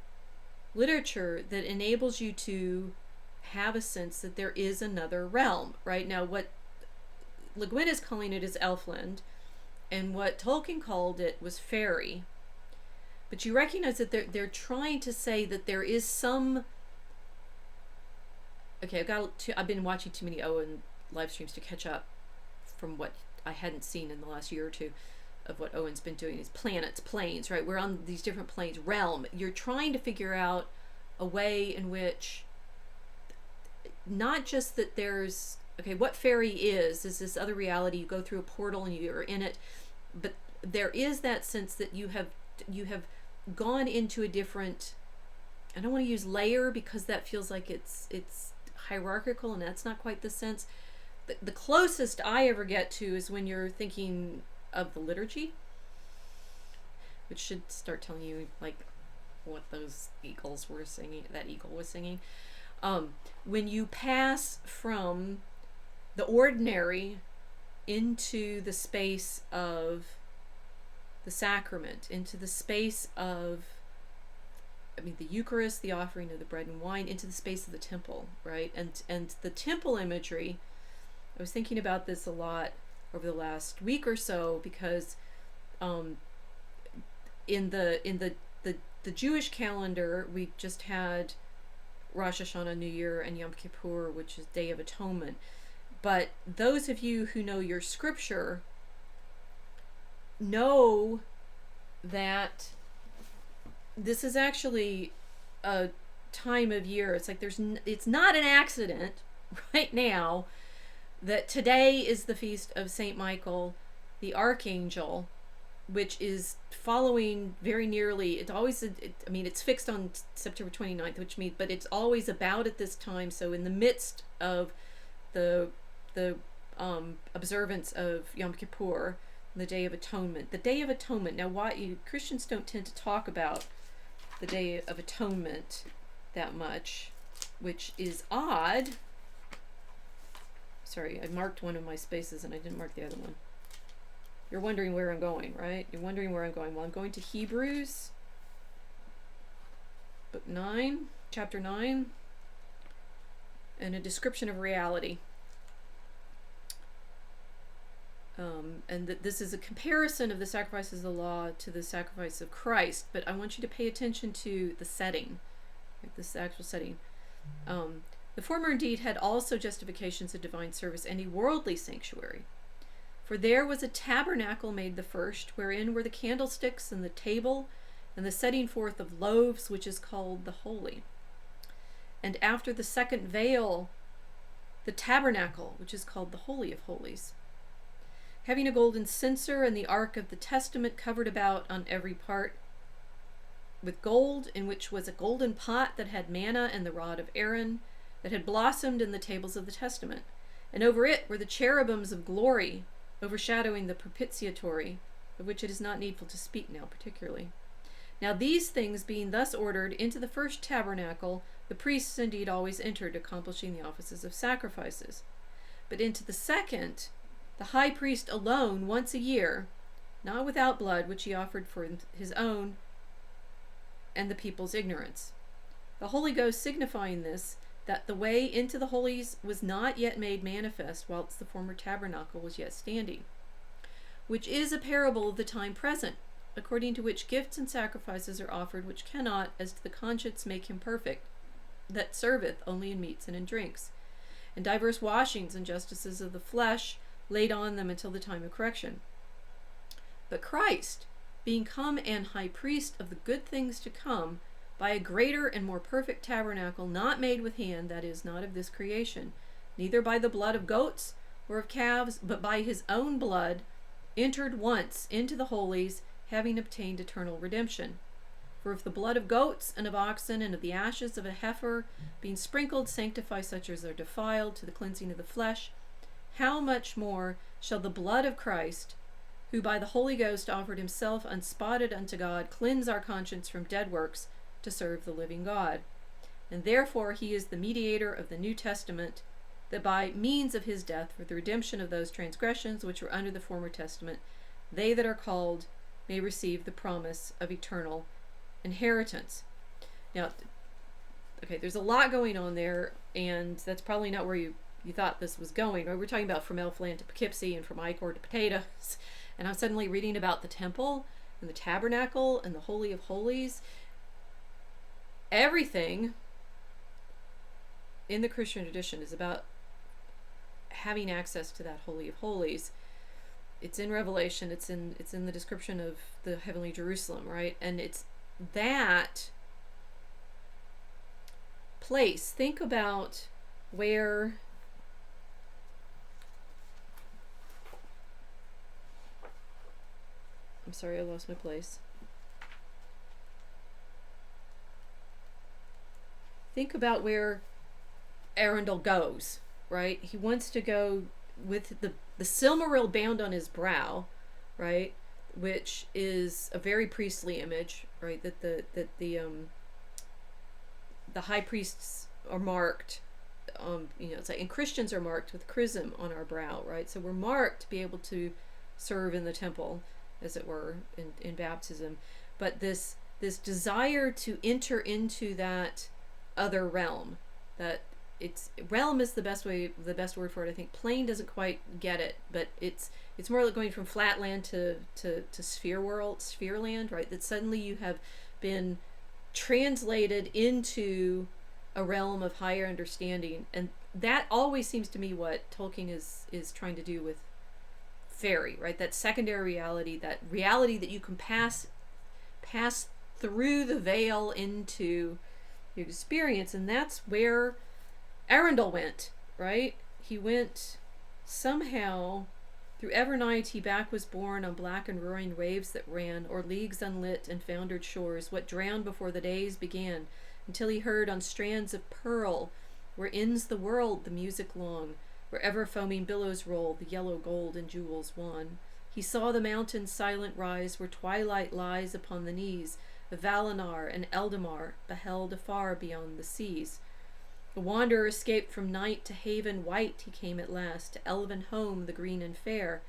Speaker 1: literature that enables you to have a sense that there is another realm, right? Now, what LeGuin is calling it is Elfland, and what Tolkien called it was fairy. But you recognize that they're trying to say that there is some. Okay, I've been watching too many Owen live streams to catch up from what I hadn't seen in the last year or two of what Owen's been doing. Is planets, planes, right? We're on these different planes, realm. You're trying to figure out a way in which, not just that there's, okay, what fairy is this other reality, you go through a portal and you're in it, but there is that sense that you have gone into a different, I don't want to use layer because that feels like it's hierarchical, and that's not quite the sense. The closest I ever get to is when you're thinking of the liturgy, which should start telling you like what those eagles were singing, that eagle was singing. When you pass from the ordinary into the space of the sacrament, into the space of, I mean, the Eucharist, the offering of the bread and wine, into the space of the temple, right? And the temple imagery, I was thinking about this a lot over the last week or so, because in the Jewish calendar, we just had Rosh Hashanah, New Year, and Yom Kippur, which is Day of Atonement. But those of you who know your scripture know that this is actually a time of year. It's like it's not an accident right now that today is the feast of Saint Michael, the Archangel, which is following very nearly. It's always, it's fixed on September 29th, but it's always about at this time. So in the midst of the observance of Yom Kippur, the Day of Atonement. The Day of Atonement. Now, Christians don't tend to talk about the Day of Atonement that much, which is odd. Sorry, I marked one of my spaces and I didn't mark the other one. You're wondering where I'm going, right? You're wondering where I'm going. Well, I'm going to Hebrews, book 9, chapter 9, and a description of reality. And this is a comparison of the sacrifices of the law to the sacrifice of Christ, but I want you to pay attention to the setting, like this actual setting. The former indeed had also justifications of divine service and a worldly sanctuary. For there was a tabernacle made the first, wherein were the candlesticks and the table, and the setting forth of loaves, which is called the Holy. And after the second veil, the tabernacle, which is called the Holy of Holies, having a golden censer and the ark of the testament covered about on every part with gold, in which was a golden pot that had manna and the rod of Aaron, that had blossomed in the tables of the testament. And over it were the cherubims of glory, overshadowing the propitiatory, of which it is not needful to speak now particularly. Now these things being thus ordered, into the first tabernacle the priests indeed always entered, accomplishing the offices of sacrifices. But into the second, the high priest alone once a year, not without blood, which he offered for his own and the people's ignorance. The Holy Ghost signifying this, that the way into the holies was not yet made manifest, whilst the former tabernacle was yet standing, which is a parable of the time present, according to which gifts and sacrifices are offered, which cannot, as to the conscience, make him perfect, that serveth only in meats and in drinks, and divers washings and justices of the flesh laid on them until the time of correction. But Christ, being come an high priest of the good things to come, by a greater and more perfect tabernacle, not made with hand, that is, not of this creation, neither by the blood of goats or of calves, but by his own blood, entered once into the holies, having obtained eternal redemption. For if the blood of goats and of oxen and of the ashes of a heifer, being sprinkled, sanctify such as are defiled to the cleansing of the flesh, how much more shall the blood of Christ, who by the Holy Ghost offered himself unspotted unto God, cleanse our conscience from dead works to serve the living God? And therefore he is the mediator of the New Testament, that by means of his death, for the redemption of those transgressions which were under the former testament, they that are called may receive the promise of eternal inheritance. Now, okay, there's a lot going on there, and that's probably not where you thought this was going. Right? We're talking about from Elfland to Poughkeepsie and from Ichor to potatoes, and I'm suddenly reading about the temple and the tabernacle and the Holy of Holies. Everything in the Christian tradition is about having access to that Holy of Holies. It's in Revelation, it's in the description of the heavenly Jerusalem, right? And it's that place. Think about where I'm sorry, I lost my place. Think about where Eärendel goes, right? He wants to go with the Silmaril bound on his brow, right? Which is a very priestly image, right? That the high priests are marked, it's like, and Christians are marked with chrism on our brow, right? So we're marked to be able to serve in the temple, as it were, in baptism. But this desire to enter into that other realm, that realm is the best word for it, I think. Plane doesn't quite get it, but it's more like going from flatland to sphereland, right? That suddenly you have been translated into a realm of higher understanding, and that always seems to me what Tolkien is trying to do with fairy, right? That secondary reality, that reality that you can pass through the veil into you experience. And that's where Eärendel went, right? He went somehow through Evernight. He back was borne on black and roaring waves that ran o'er leagues unlit and foundered shores, what drowned before the days began, until he heard on strands of pearl, where ends the world, the music long, where ever foaming billows roll, the yellow gold and jewels wan. He saw the mountains silent rise, where twilight lies upon the knees of Valinor and Eldamar, beheld afar beyond the seas. The wanderer escaped from night to haven white. He came at last to elven home, the green and fair,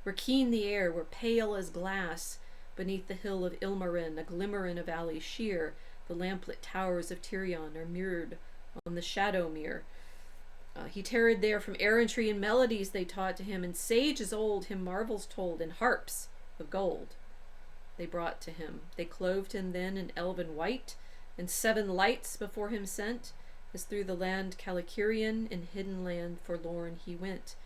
Speaker 1: where keen the air, where pale as glass, beneath the hill of Ilmarinen, a glimmer in a valley sheer, the lamplit towers of Tirion are mirrored on the shadow mere. He tarried there from errantry and melodies they taught to him, and sages old him marvels told, and harps of gold they brought to him. They clothed him then in elven white, and 7 lights before him sent, as through the land Calicurian, in hidden land forlorn he went.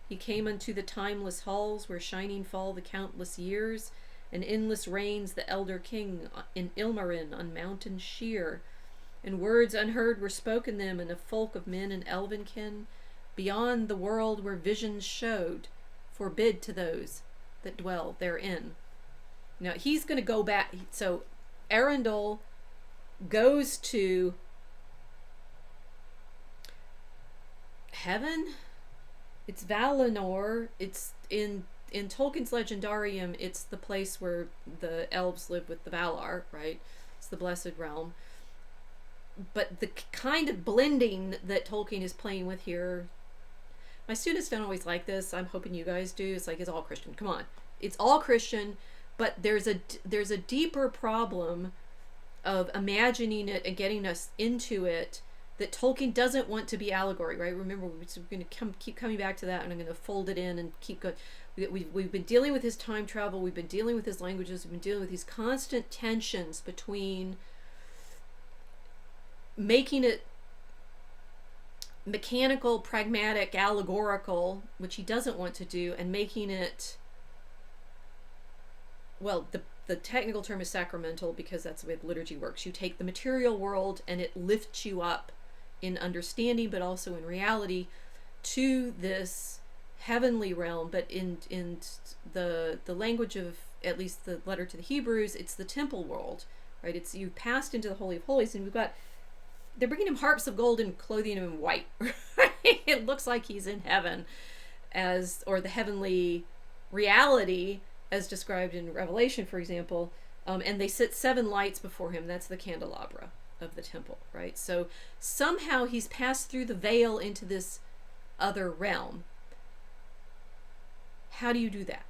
Speaker 1: He came unto the timeless halls, where shining fall the countless years, and endless reigns the elder king in Ilmarinen on mountain sheer. And words unheard were spoken them, and a folk of men and elvenkin, beyond the world where visions showed, forbid to those that dwell therein. Now he's going to go back. So Eärendel goes to heaven. It's Valinor. It's in Tolkien's Legendarium. It's the place where the elves live with the Valar, right? It's the Blessed Realm. But the kind of blending that Tolkien is playing with here, my students don't always like this. I'm hoping you guys do. It's like, it's all Christian. Come on, it's all Christian, but there's a deeper problem of imagining it and getting us into it that Tolkien doesn't want to be allegory, right? Remember, we're going to keep coming back to that, and I'm going to fold it in and keep going. We've been dealing with his time travel. We've been dealing with his languages. We've been dealing with these constant tensions between making it mechanical, pragmatic, allegorical, which he doesn't want to do, and making it, well, the technical term is sacramental, because that's the way the liturgy works. You take the material world and it lifts you up in understanding, but also in reality, to this heavenly realm. But in the language of, at least the letter to the Hebrews, it's the temple world, right? It's, you passed into the Holy of Holies, and we've got, they're bringing him harps of gold and clothing him in white. It looks like he's in heaven, or the heavenly reality as described in Revelation, for example. And they set 7 lights before him. That's the candelabra of the temple, right? So somehow he's passed through the veil into this other realm. How do you do that?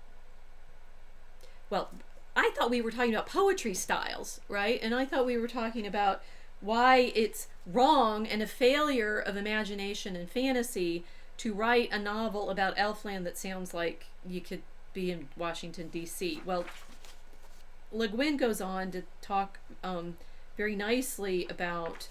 Speaker 1: Well, I thought we were talking about poetry styles, right? And I thought we were talking about why it's wrong and a failure of imagination and fantasy to write a novel about Elfland that sounds like you could be in Washington, D.C. Well, LeGuin goes on to talk very nicely about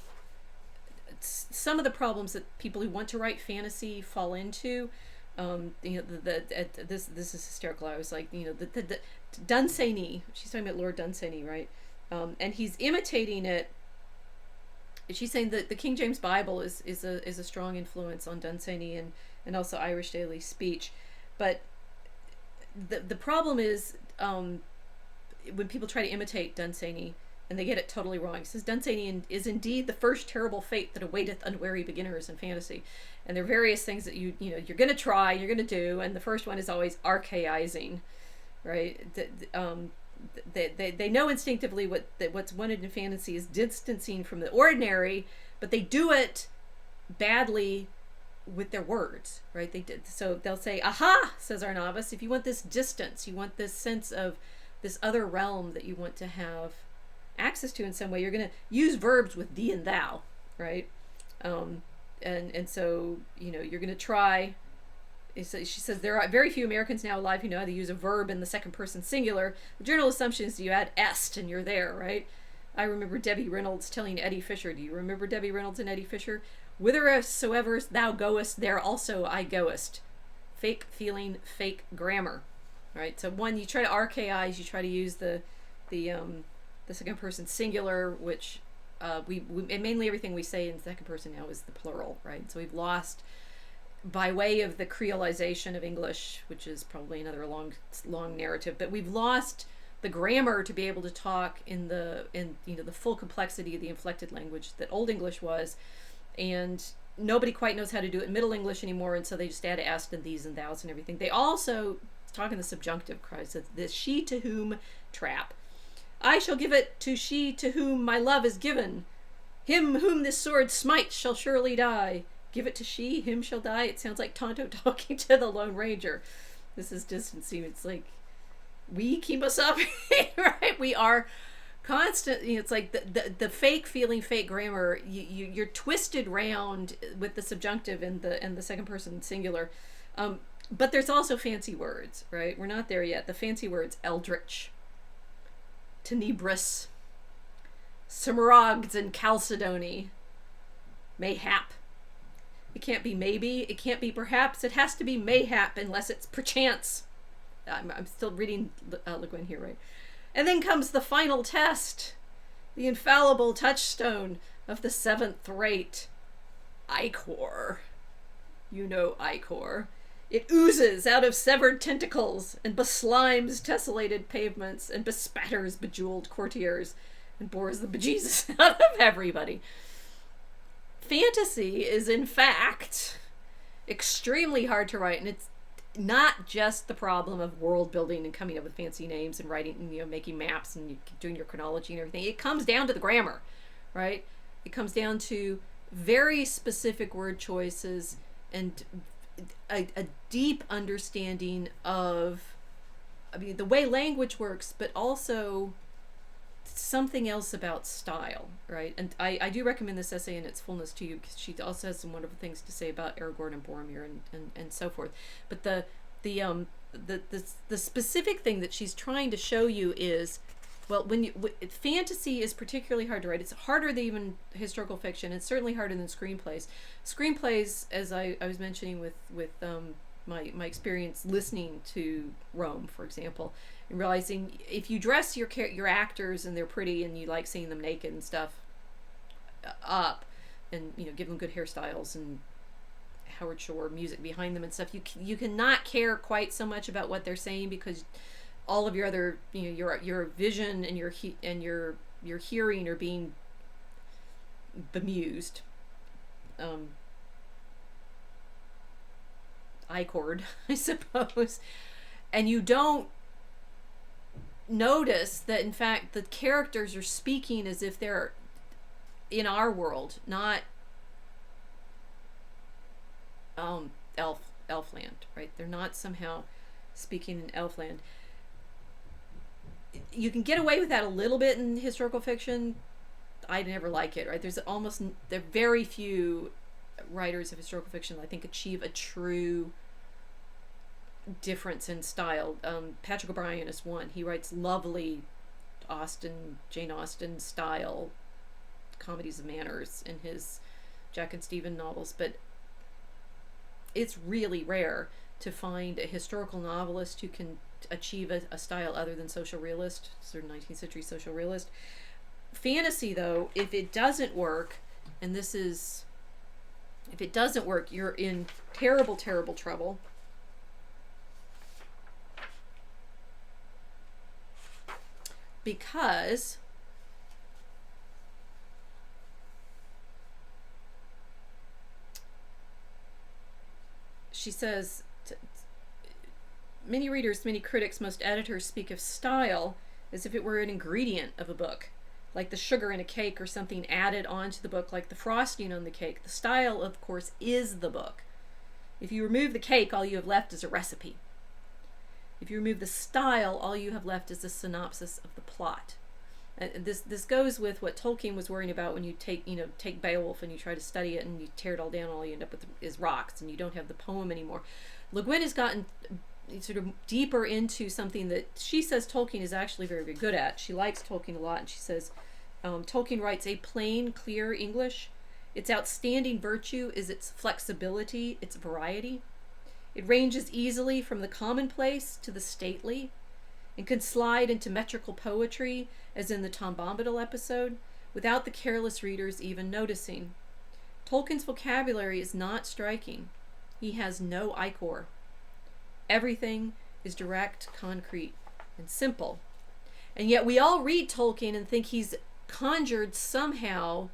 Speaker 1: some of the problems that people who want to write fantasy fall into. This is hysterical. I was like, the Dunsany. She's talking about Lord Dunsany, right? And he's imitating it. She's saying that the King James Bible is a strong influence on Dunsany and also Irish daily speech, but the problem is when people try to imitate Dunsany and they get it totally wrong. He says Dunsany is indeed the first terrible fate that awaiteth unwary beginners in fantasy, and there are various things that you're going to try, you're going to do, and the first one is always archaizing, right? They know instinctively what's wanted in fantasy is distancing from the ordinary, but they do it badly with their words, right? So they'll say, "Aha," says our novice. If you want this distance, you want this sense of this other realm that you want to have access to in some way, you're going to use verbs with thee and thou, right? And so you're going to try. She says there are very few Americans now alive who know how to use a verb in the second person singular. The general assumption is you add est and you're there, right? I remember Debbie Reynolds telling Eddie Fisher. Do you remember Debbie Reynolds and Eddie Fisher? Whithersoever thou goest, there also I goest. Fake feeling, fake grammar, right? So one, you try to archaize, you try to use the second person singular, which and mainly everything we say in second person now is the plural, right? So we've lost, by way of the creolization of English, which is probably another long narrative, but we've lost the grammar to be able to talk in the full complexity of the inflected language that Old English was, and nobody quite knows how to do it in Middle English anymore, and so they just add est and these and thous and everything. They also talk in the subjunctive, cries the she to whom trap. I shall give it to she to whom my love is given. Him whom this sword smites shall surely die. Give it to she, him shall die. It sounds like Tonto talking to the Lone Ranger. This is distancing. It's like, we keep us up, right? We are constant. It's like the fake feeling, fake grammar. You're twisted round with the subjunctive and the second person singular. But there's also fancy words, right? We're not there yet. The fancy words: eldritch, tenebrous, smaragds and chalcedony, mayhap. It can't be maybe. It can't be perhaps. It has to be mayhap unless it's perchance. I'm still reading LeGuin here, right? And then comes the final test, the infallible touchstone of the seventh rate, Ichor. You know Ichor. It oozes out of severed tentacles and beslimes tessellated pavements and bespatters bejeweled courtiers and bores the bejesus out of everybody. Fantasy is, in fact, extremely hard to write, and it's not just the problem of world building and coming up with fancy names and writing, making maps and doing your chronology and everything. It comes down to the grammar, right? It comes down to very specific word choices and a deep understanding of, the way language works, but also something else about style, right? And I do recommend this essay in its fullness to you, because she also has some wonderful things to say about Aragorn and Boromir and so forth. But the specific thing that she's trying to show you is, well, fantasy is particularly hard to write. It's harder than even historical fiction. It's certainly harder than screenplays. Screenplays, as I was mentioning with my experience listening to Rome, for example, and realizing if you dress your actors and they're pretty and you like seeing them naked and stuff up, and give them good hairstyles and Howard Shore music behind them and stuff, you cannot care quite so much about what they're saying, because all of your other your vision and your hearing are being bemused. Ichored, I suppose. And you don't notice that, in fact, the characters are speaking as if they're in our world, not Elfland, right? They're not somehow speaking in Elfland. You can get away with that a little bit in historical fiction. I never like it, right? There are very few writers of historical fiction I think achieve a true difference in style. Patrick O'Brian is one. He writes lovely Jane Austen style comedies of manners in his Jack and Stephen novels, but it's really rare to find a historical novelist who can achieve a style other than social realist, sort of 19th century social realist. Fantasy, though, if it doesn't work, you're in terrible, terrible trouble. Because she says, many readers, many critics, most editors speak of style as if it were an ingredient of a book, like the sugar in a cake or something added onto the book, like the frosting on the cake. The style, of course, is the book. If you remove the cake, all you have left is a recipe. If you remove the style, all you have left is a synopsis of the plot. And this goes with what Tolkien was worrying about when you take Beowulf and you try to study it and you tear it all down, all you end up with is rocks and you don't have the poem anymore. LeGuin has gotten sort of deeper into something that she says Tolkien is actually very, very good at. She likes Tolkien a lot, and she says Tolkien writes a plain, clear English. Its outstanding virtue is its flexibility, its variety. It ranges easily from the commonplace to the stately, and can slide into metrical poetry, as in the Tom Bombadil episode, without the careless readers even noticing. Tolkien's vocabulary is not striking. He has no Ichor. Everything is direct, concrete, and simple. And yet we all read Tolkien and think he's conjured somehow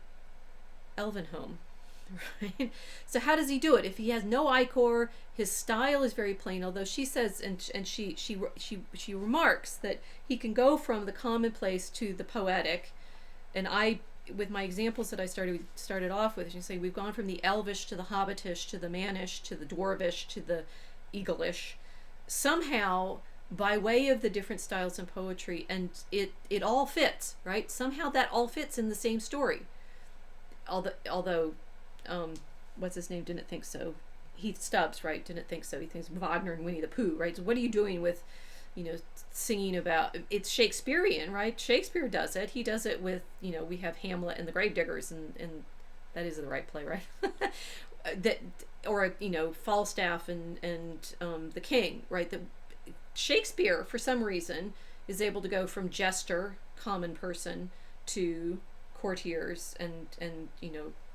Speaker 1: Elvenhome, right? So how does he do it? If he has no Ichor, his style is very plain, although she says, and she remarks that he can go from the commonplace to the poetic. And I, with my examples that I started off with, you say we've gone from the Elvish to the Hobbitish to the Mannish to the Dwarvish to the Eaglish, somehow by way of the different styles in poetry, and it all fits, right? Somehow that all fits in the same story. Although what's his name didn't think so. Heath Stubbs, right, didn't think so. He thinks Wagner and Winnie the Pooh, right? So what are you doing with, singing about, it's Shakespearean, right? Shakespeare does it. He does it with, we have Hamlet and the Gravediggers, and that is the right play, right? Or Falstaff and the King, right? Shakespeare, for some reason, is able to go from jester, common person, to courtiers and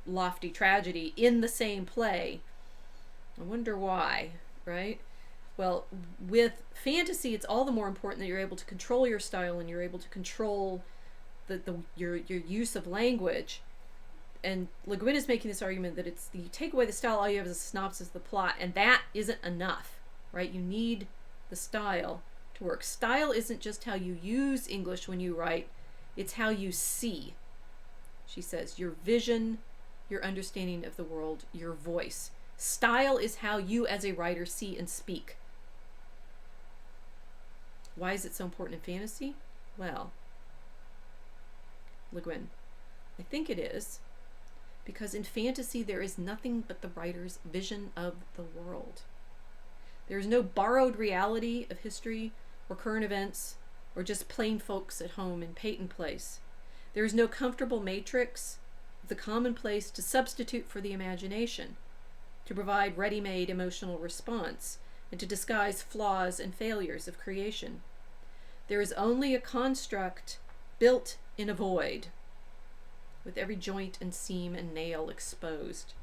Speaker 1: lofty tragedy in the same play. I wonder why, right? Well, with fantasy, it's all the more important that you're able to control your style and you're able to control your use of language. And LeGuin is making this argument that you take away the style, all you have is a synopsis of the plot, and that isn't enough, right? You need the style to work. Style isn't just how you use English when you write, it's how you see. She says, your vision, your understanding of the world, your voice. Style is how you as a writer see and speak. Why is it so important in fantasy? Well, LeGuin, I think it is because in fantasy there is nothing but the writer's vision of the world. There is no borrowed reality of history or current events or just plain folks at home in Peyton Place. There is no comfortable matrix of the commonplace to substitute for the imagination, to provide ready-made emotional response, and to disguise flaws and failures of creation. There is only a construct built in a void, with every joint and seam and nail exposed.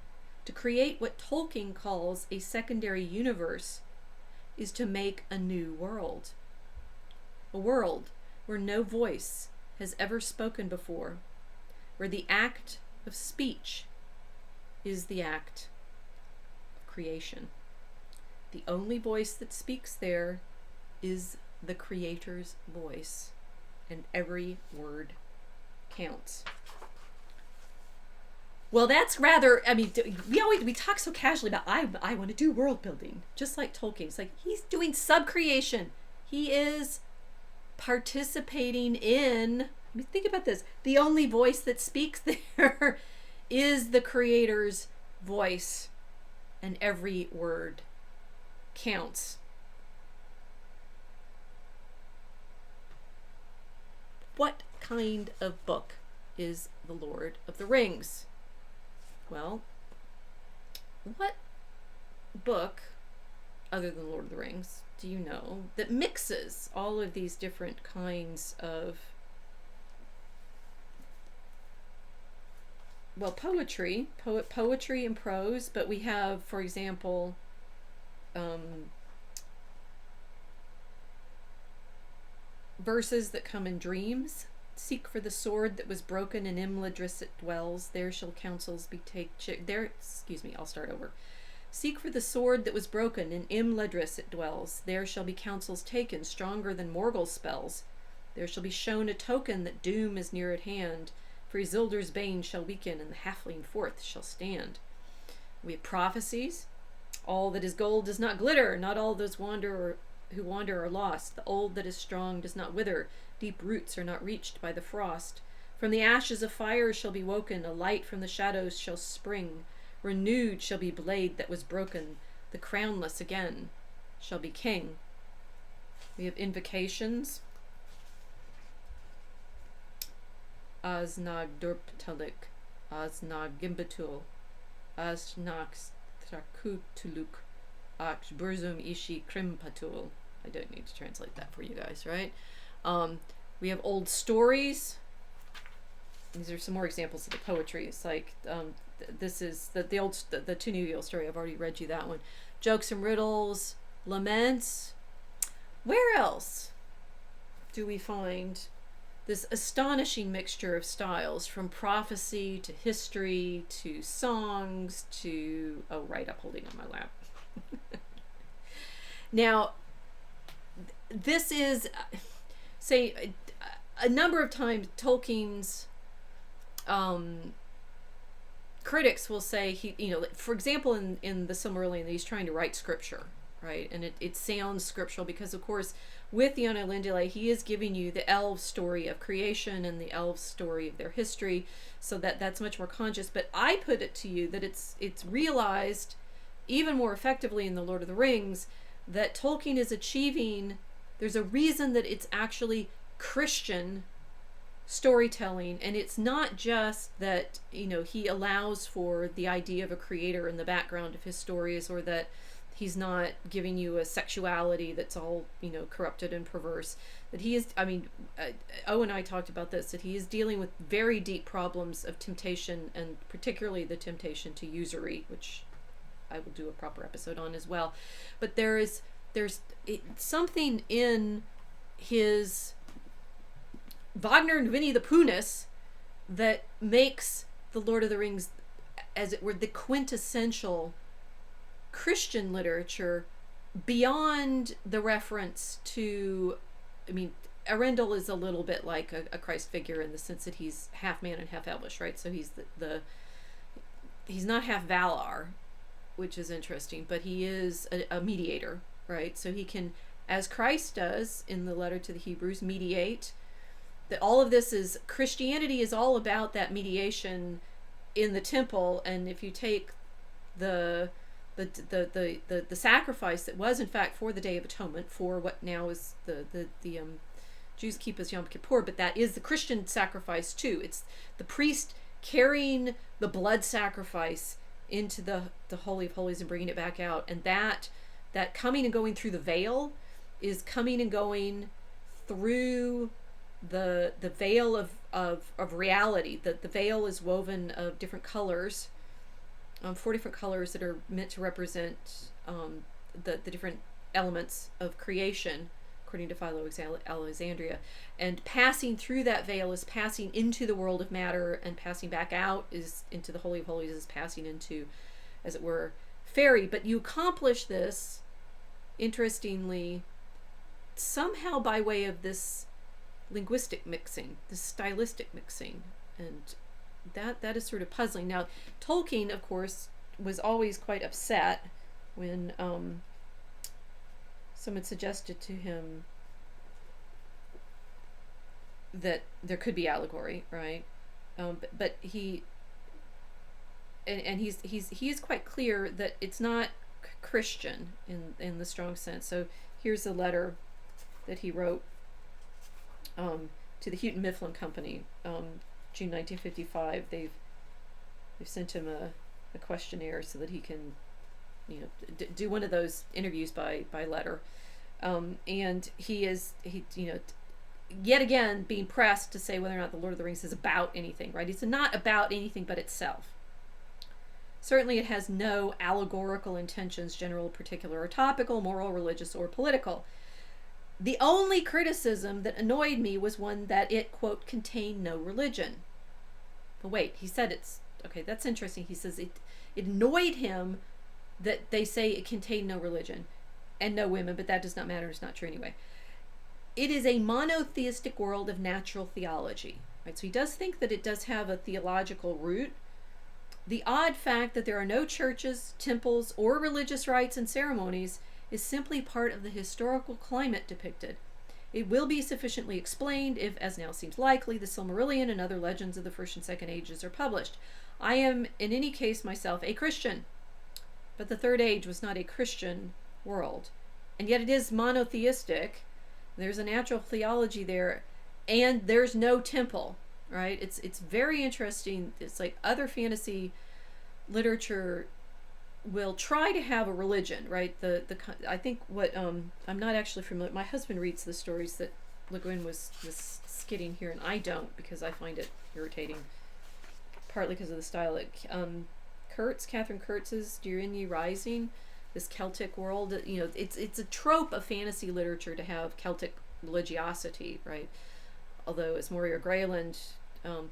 Speaker 1: To create what Tolkien calls a secondary universe is to make a new world. A world where no voice has ever spoken before, where the act of speech is the act of creation. The only voice that speaks there is the creator's voice, and every word counts. Well, that's rather, we talk so casually about, I want to do world building, just like Tolkien. It's like, he's doing subcreation. He is participating in, think about this, the only voice that speaks there is the creator's voice, and every word counts. What kind of book is The Lord of the Rings? Well, what book, other than Lord of the Rings, do you know that mixes all of these different kinds of, poetry and prose, but we have, for example, verses that come in dreams. Seek for the sword that was broken in Imladris it dwells. There shall counsels be I'll start over. Seek for the sword that was broken in Imladris it dwells. There shall be counsels taken stronger than Morgul spells. There shall be shown a token that doom is near at hand. For Isildur's bane shall weaken and the halfling forth shall stand. We have prophecies. All that is gold does not glitter. Not all those who wander are lost. The old that is strong does not wither. Deep roots are not reached by the frost. From the ashes of fire shall be woken. A light from the shadows shall spring. Renewed shall be blade that was broken. The crownless again shall be king. We have invocations. Asnag Durptalik, Asnag Gimbatul, Asnag Strakutuluk, Aksh Burzum Ishi Krimpatul. I don't need to translate that for you guys, right? We have old stories. these are some more examples of the poetry. It's like this is the Two New Yale story. I've already read you that one. Jokes and riddles, laments. Where else do we find this astonishing mixture of styles, from prophecy to history to songs to, oh right, I'm holding on my lap. Now, this is, say, a number of times Tolkien's critics will say for example, in the Silmarillion, he's trying to write scripture, right? And it sounds scriptural because, of course, with the Eärendil, he is giving you the Elves' story of creation and the Elves' story of their history, so that's much more conscious. But I put it to you that it's realized even more effectively in The Lord of the Rings that Tolkien is achieving, there's a reason that it's actually Christian storytelling, and it's not just that he allows for the idea of a creator in the background of his stories, or that he's not giving you a sexuality that's all corrupted and perverse. That he is, O and I talked about this, that he is dealing with very deep problems of temptation, and particularly the temptation to usury, which I will do a proper episode on as well. But there's something in his Wagner and Winnie the Poohness that makes The Lord of the Rings, as it were, the quintessential Christian literature, beyond the reference to, Eärendil is a little bit like a Christ figure in the sense that he's half man and half elvish, right? So he's he's not half Valar, which is interesting, but he is a mediator, right? So he can, as Christ does in the letter to the Hebrews, mediate. That all of this is, Christianity is all about that mediation in the temple. And if you take the sacrifice that was in fact for the Day of Atonement, for what now is the Jews keep as Yom Kippur, but that is the Christian sacrifice too. It's the priest carrying the blood sacrifice into the Holy of Holies and bringing it back out, and that coming and going through the veil is coming and going through the veil of reality. The veil is woven of different colors, 4 different colors that are meant to represent the different elements of creation, according to Philo of Alexandria. And passing through that veil is passing into the world of matter, and passing back out is into the Holy of Holies, is passing into, as it were, fairy. But you accomplish this, interestingly, somehow by way of this linguistic mixing, this stylistic mixing, and that is sort of puzzling. Now, Tolkien, of course, was always quite upset when someone suggested to him that there could be allegory, right? But he is quite clear that it's not Christian in the strong sense. So here's a letter that he wrote to the Houghton Mifflin Company, June 1955. They've sent him a questionnaire so that he can, do one of those interviews by letter, and he yet again being pressed to say whether or not the Lord of the Rings is about anything, right? It's not about anything but itself. Certainly, it has no allegorical intentions, general, particular, or topical, moral, religious, or political. The only criticism that annoyed me was one that it, quote, contained no religion. But wait, he said okay, that's interesting. He says it annoyed him that they say it contained no religion and no women, but that does not matter. It's not true anyway. It is a monotheistic world of natural theology, right? So he does think that it does have a theological root. The odd fact that there are no churches, temples, or religious rites and ceremonies is simply part of the historical climate depicted. It will be sufficiently explained if, as now seems likely, the Silmarillion and other legends of the First and Second Ages are published. I am, in any case, myself a Christian, but the Third Age was not a Christian world. And yet it is monotheistic. There's a natural theology there, and there's no temple, right? It's very interesting. It's like other fantasy literature will try to have a religion, right? I think what I'm not actually familiar. My husband reads the stories that LeGuin was skidding here, and I don't, because I find it irritating, partly because of the style. Catherine Kurtz's Dear In Ye Rising, this Celtic world, it's a trope of fantasy literature to have Celtic religiosity, right? Although, as Moira Grayland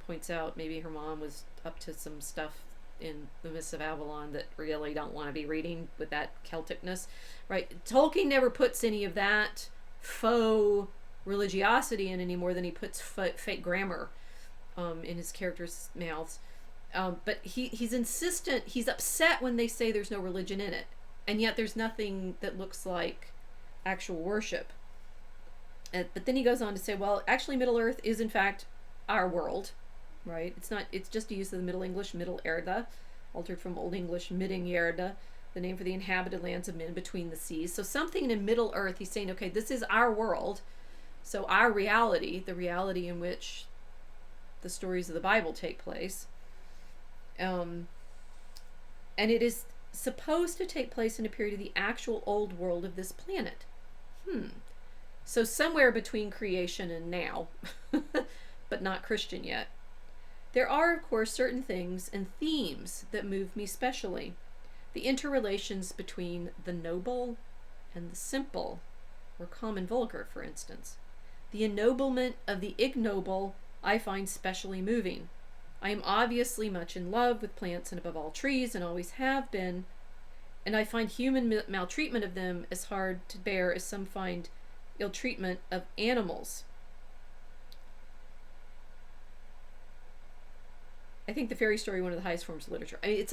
Speaker 1: points out, maybe her mom was up to some stuff in The Mists of Avalon that really don't want to be reading with that Celticness, right? Tolkien never puts any of that faux religiosity in any more than he puts fake grammar in his characters' mouths. But he's insistent, he's upset when they say there's no religion in it, and yet there's nothing that looks like actual worship. But then he goes on to say, well, actually Middle-earth is in fact our world, right? It's just a use of the Middle English Middle Eärendel, altered from Old English Midden Eärendel, the name for the inhabited lands of men between the seas. So something in Middle-earth, he's saying, okay, this is our world, so our reality, the reality in which the stories of the Bible take place, and it is supposed to take place in a period of the actual old world of this planet. So somewhere between creation and now, but not Christian yet. There are, of course, certain things and themes that move me specially. The interrelations between the noble and the simple, or common vulgar, for instance. The ennoblement of the ignoble I find specially moving. I am obviously much in love with plants and above all trees, and always have been, and I find human maltreatment of them as hard to bear as some find ill treatment of animals. I think the fairy story, one of the highest forms of literature. I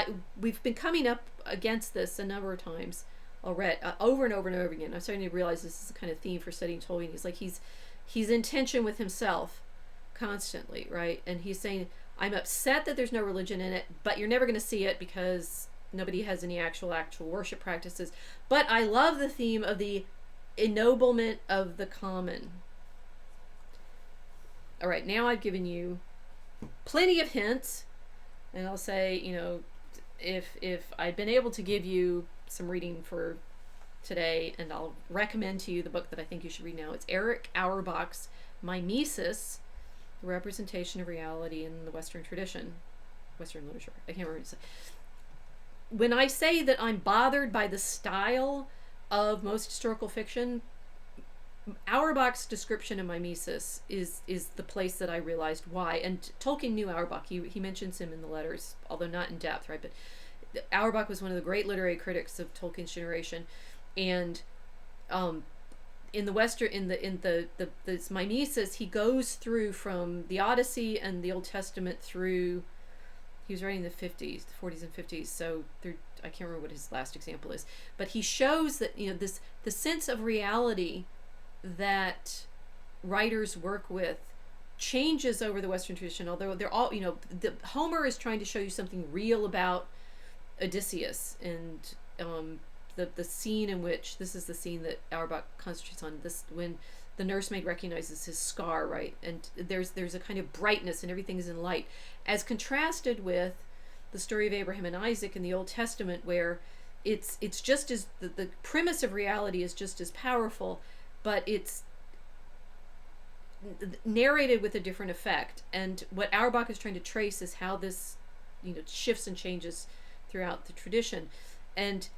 Speaker 1: mean, we've been coming up against this a number of times already, over and over and over again. I'm starting to realize this is a kind of theme for studying Tolkien. He's in tension with himself constantly, right? And he's saying, I'm upset that there's no religion in it, but you're never going to see it because nobody has any actual worship practices. But I love the theme of the ennoblement of the common. All right, now I've given you plenty of hints, and I'll say, if I'd been able to give you some reading for today, and I'll recommend to you the book that I think you should read now. It's Eric Auerbach's Mimesis, The Representation of Reality in the Western Tradition, Western Literature. I can't remember. When I say that I'm bothered by the style of most historical fiction, Auerbach's description of mimesis is the place that I realized why. And Tolkien knew Auerbach. He mentions him in the letters, although not in depth, right? But Auerbach was one of the great literary critics of Tolkien's generation, and in this mimesis, he goes through from the Odyssey and the Old Testament through. He was writing in the 40s and 50s, so I can't remember what his last example is, but he shows that the sense of reality that writers work with changes over the Western tradition. Although they're all, Homer is trying to show you something real about Odysseus, and the scene in which, this is the scene that Auerbach concentrates on, this when the nursemaid recognizes his scar, right? And there's a kind of brightness and everything is in light, as contrasted with the story of Abraham and Isaac in the Old Testament, where it's just as the premise of reality is just as powerful, but it's narrated with a different effect. And what Auerbach is trying to trace is how this shifts and changes throughout the tradition. And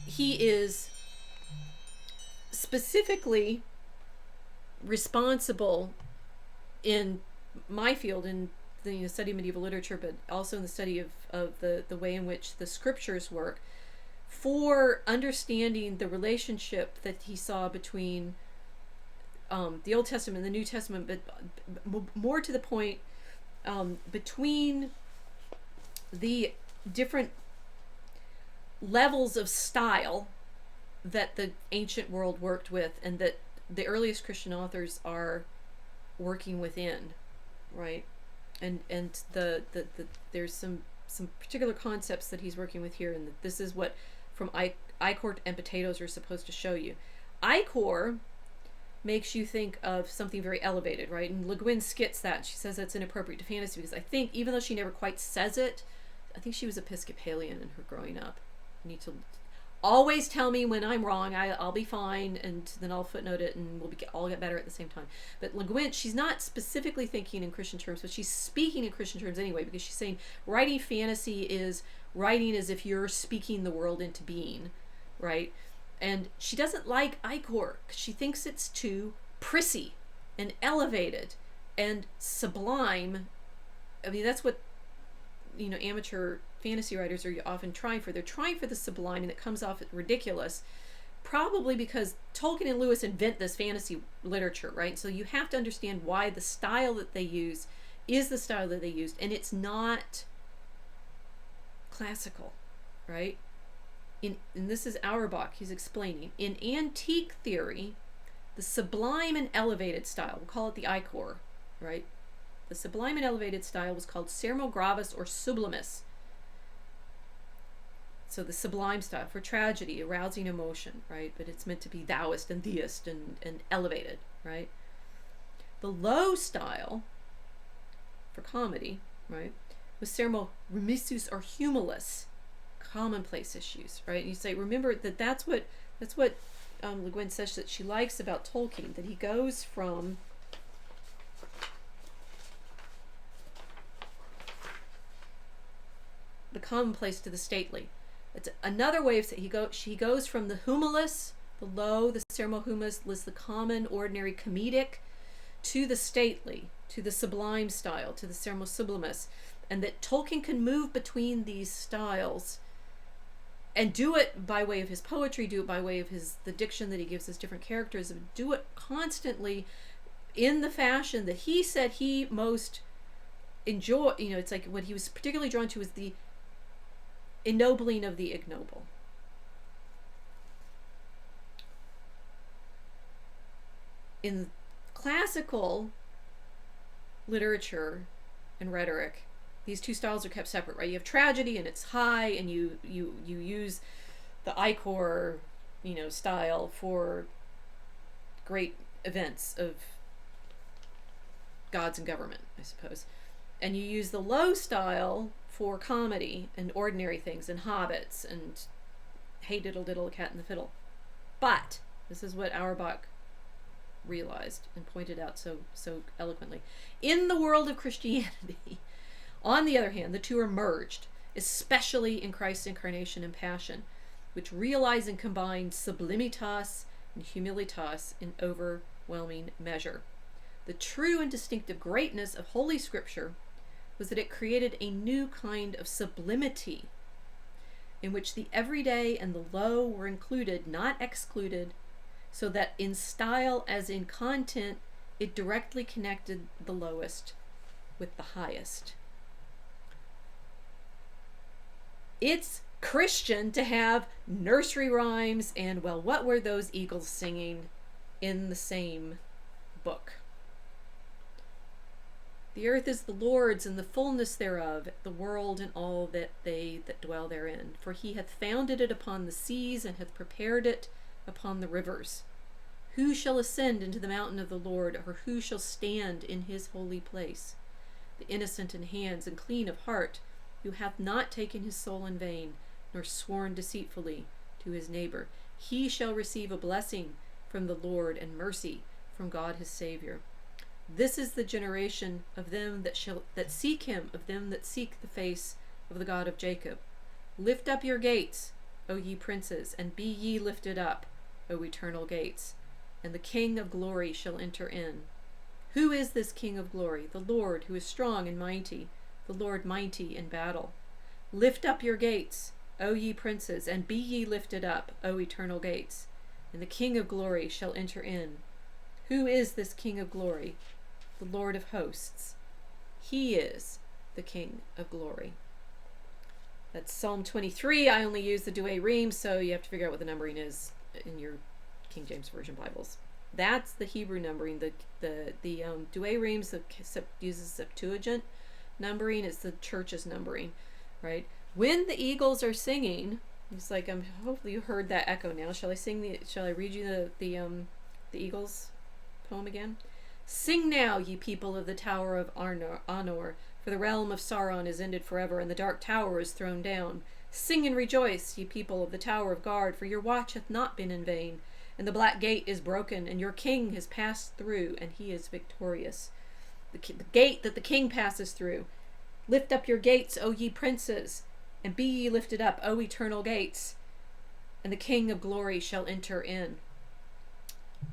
Speaker 1: he is specifically responsible in my field, in the study of medieval literature, but also in the study of the way in which the scriptures work, for understanding the relationship that he saw between the Old Testament and the New Testament, but more to the point, between the different levels of style that the ancient world worked with, and that the earliest Christian authors are working within, right? And there's some particular concepts that he's working with here, and this is what from Ichor and potatoes are supposed to show you. Ichor makes you think of something very elevated, right? And LeGuin skits that. She says that's inappropriate to fantasy, because I think, even though she never quite says it, I think she was Episcopalian in her growing up. always tell me when I'm wrong. I'll be fine, and then I'll footnote it, and all get better at the same time. But LeGuin, she's not specifically thinking in Christian terms, but she's speaking in Christian terms anyway, because she's saying writing fantasy is writing as if you're speaking the world into being, right? And she doesn't like Ichor. She thinks it's too prissy and elevated and sublime. I mean, that's what, amateur fantasy writers are often trying for. They're trying for the sublime, and it comes off ridiculous, probably because Tolkien and Lewis invent this fantasy literature, right? So you have to understand why the style that they use is the style that they used, and it's not classical, right? And this is Auerbach, he's explaining. In antique theory, the sublime and elevated style, we'll call it the Ichor, right? The sublime and elevated style was called sermo gravis or sublimis. So the sublime style for tragedy, arousing emotion, right? But it's meant to be thouist and theist and elevated, right? The low style for comedy, right, was sermo remissus or humilis, commonplace issues, right? And you say, remember that's what LeGuin says that she likes about Tolkien, that he goes from the commonplace to the stately. It's another way of saying she goes from the humilis, the low, the sermo humilis, the common, ordinary, comedic, to the stately, to the sublime style, to the sermo sublimis, and that Tolkien can move between these styles and do it by way of his poetry, do it by way of the diction that he gives his different characters, and do it constantly in the fashion that he said he most enjoyed. It's like what he was particularly drawn to was the ennobling of the ignoble. In classical literature and rhetoric, these two styles are kept separate, right? You have tragedy and it's high, and you use the Ichor, style for great events of gods and government, I suppose. And you use the low style for comedy and ordinary things and hobbits and hey diddle diddle, cat in the fiddle. But this is what Auerbach realized and pointed out so eloquently. In the world of Christianity, on the other hand, the two are merged, especially in Christ's incarnation and passion, which realize and combine sublimitas and humilitas in overwhelming measure. The true and distinctive greatness of Holy Scripture was that it created a new kind of sublimity in which the everyday and the low were included, not excluded, so that in style as in content, it directly connected the lowest with the highest. It's Christian to have nursery rhymes and, well, what were those eagles singing in the same book? The earth is the Lord's, and the fullness thereof, the world and all that they that dwell therein. For he hath founded it upon the seas, and hath prepared it upon the rivers. Who shall ascend into the mountain of the Lord, or who shall stand in his holy place? The innocent in hands and clean of heart, who hath not taken his soul in vain, nor sworn deceitfully to his neighbor. He shall receive a blessing from the Lord, and mercy from God his Savior. This is the generation of them that seek him, of them that seek the face of the God of Jacob. Lift up your gates, O ye princes, and be ye lifted up, O eternal gates, and the King of glory shall enter in. Who is this King of glory? The Lord, who is strong and mighty, the Lord mighty in battle. Lift up your gates, O ye princes, and be ye lifted up, O eternal gates, and the King of glory shall enter in. Who is this King of glory? The Lord of hosts. He is the King of glory. That's Psalm 23. I only use the Douay Rheims, so you have to figure out what the numbering is in your King James Version Bibles. That's the Hebrew numbering. The Douay Rheims uses Septuagint numbering. It's the church's numbering, right? When the eagles are singing, it's like hopefully you heard that echo now. Shall I read you the Eagles poem again? Sing now, ye people of the tower of Anor, for the realm of Sauron is ended forever, and the dark tower is thrown down. Sing and rejoice, ye people of the Tower of Guard, for your watch hath not been in vain, and the black gate is broken, and your king has passed through, and he is victorious. The gate that the king passes through. Lift up your gates, O ye princes, and be ye lifted up, O eternal gates, and the King of glory shall enter in.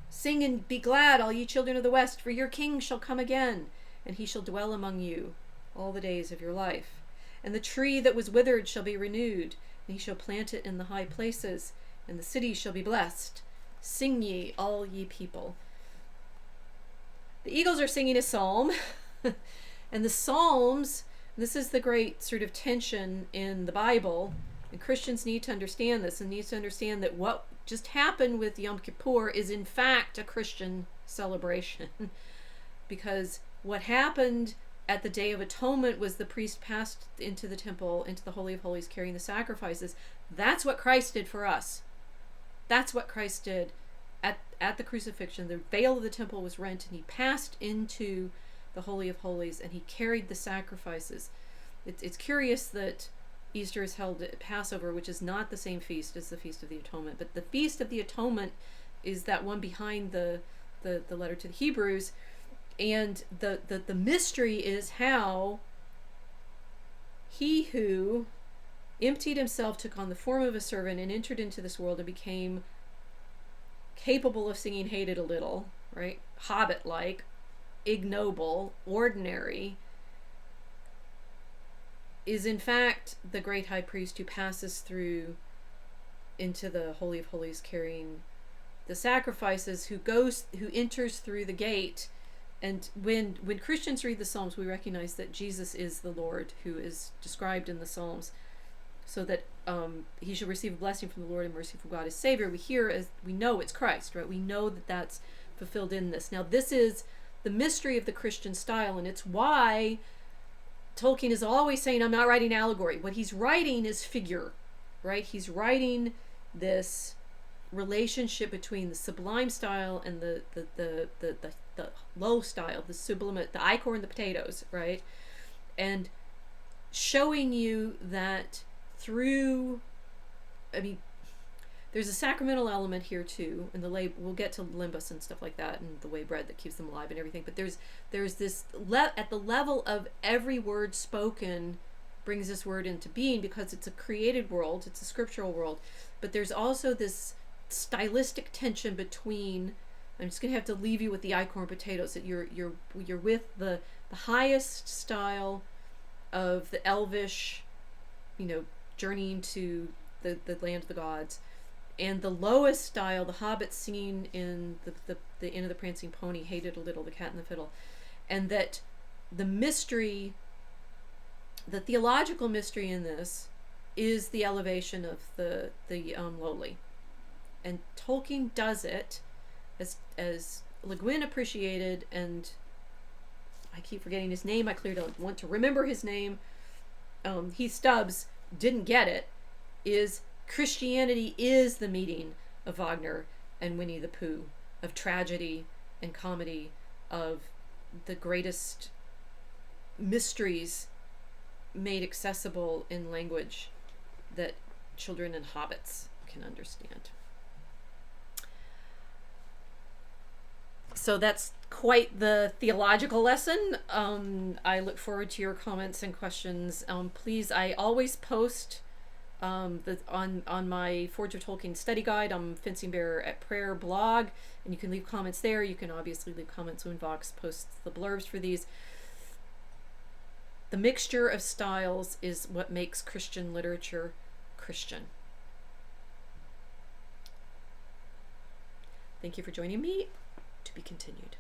Speaker 1: Sing and be glad, all ye children of the west, for your king shall come again, and he shall dwell among you all the days of your life. And the tree that was withered shall be renewed, and he shall plant it in the high places, and the city shall be blessed. Sing ye, all ye people. The Eagles are singing a psalm, and the Psalms, this is the great sort of tension in the Bible, and Christians need to understand this, and need to understand that what just happened with Yom Kippur is in fact a Christian celebration. Because what happened at the Day of Atonement was the priest passed into the temple, into the Holy of Holies, carrying the sacrifices. That's what Christ did for us. That's what Christ did at the crucifixion. The veil of the temple was rent, and he passed into the Holy of Holies, and he carried the sacrifices. It's curious that Easter is held at Passover, which is not the same feast as the Feast of the Atonement. But the Feast of the Atonement is that one behind the letter to the Hebrews. And the mystery is how he who emptied himself, took on the form of a servant, and entered into this world and became capable of singing hated a little, right? Hobbit-like, ignoble, ordinary, is in fact the great high priest who passes through into the Holy of Holies carrying the sacrifices, who enters through the gate. And when Christians read the Psalms, we recognize that Jesus is the Lord who is described in the Psalms, so that he shall receive a blessing from the Lord and mercy from God as Savior. We know it's Christ, right? We know that that's fulfilled in this. Now, this is the mystery of the Christian style, and it's why Tolkien is always saying, I'm not writing allegory. What he's writing is figure, right? He's writing this relationship between the sublime style and the low style, the sublimate, the Ichor and the potatoes, right? And showing you that through, there's a sacramental element here too, and we'll get to limbus and stuff like that, and the way bread that keeps them alive and everything. But there's this at the level of every word spoken brings this word into being, because it's a created world, it's a scriptural world. But there's also this stylistic tension between. I'm just going to have to leave you with the Ichor and potatoes, that you're with the highest style of the elvish, journeying to the land of the gods, and the lowest style, the Hobbits singing in the Inn of the Prancing Pony, hated a little, the Cat and the Fiddle. And that the mystery, the theological mystery in this, is the elevation of the lowly. And Tolkien does it as LeGuin appreciated, and I keep forgetting his name, I clearly don't want to remember his name, Heath Stubbs didn't get it, is Christianity is the meeting of Wagner and Winnie the Pooh, of tragedy and comedy, of the greatest mysteries made accessible in language that children and hobbits can understand. So that's quite the theological lesson. I look forward to your comments and questions. Please, I always post on my Forge of Tolkien study guide on Fencing Bearer at Prayer blog, and you can leave comments there. You can obviously leave comments when Vox posts the blurbs for these. The mixture of styles is what makes Christian literature Christian. Thank you for joining me. To be continued.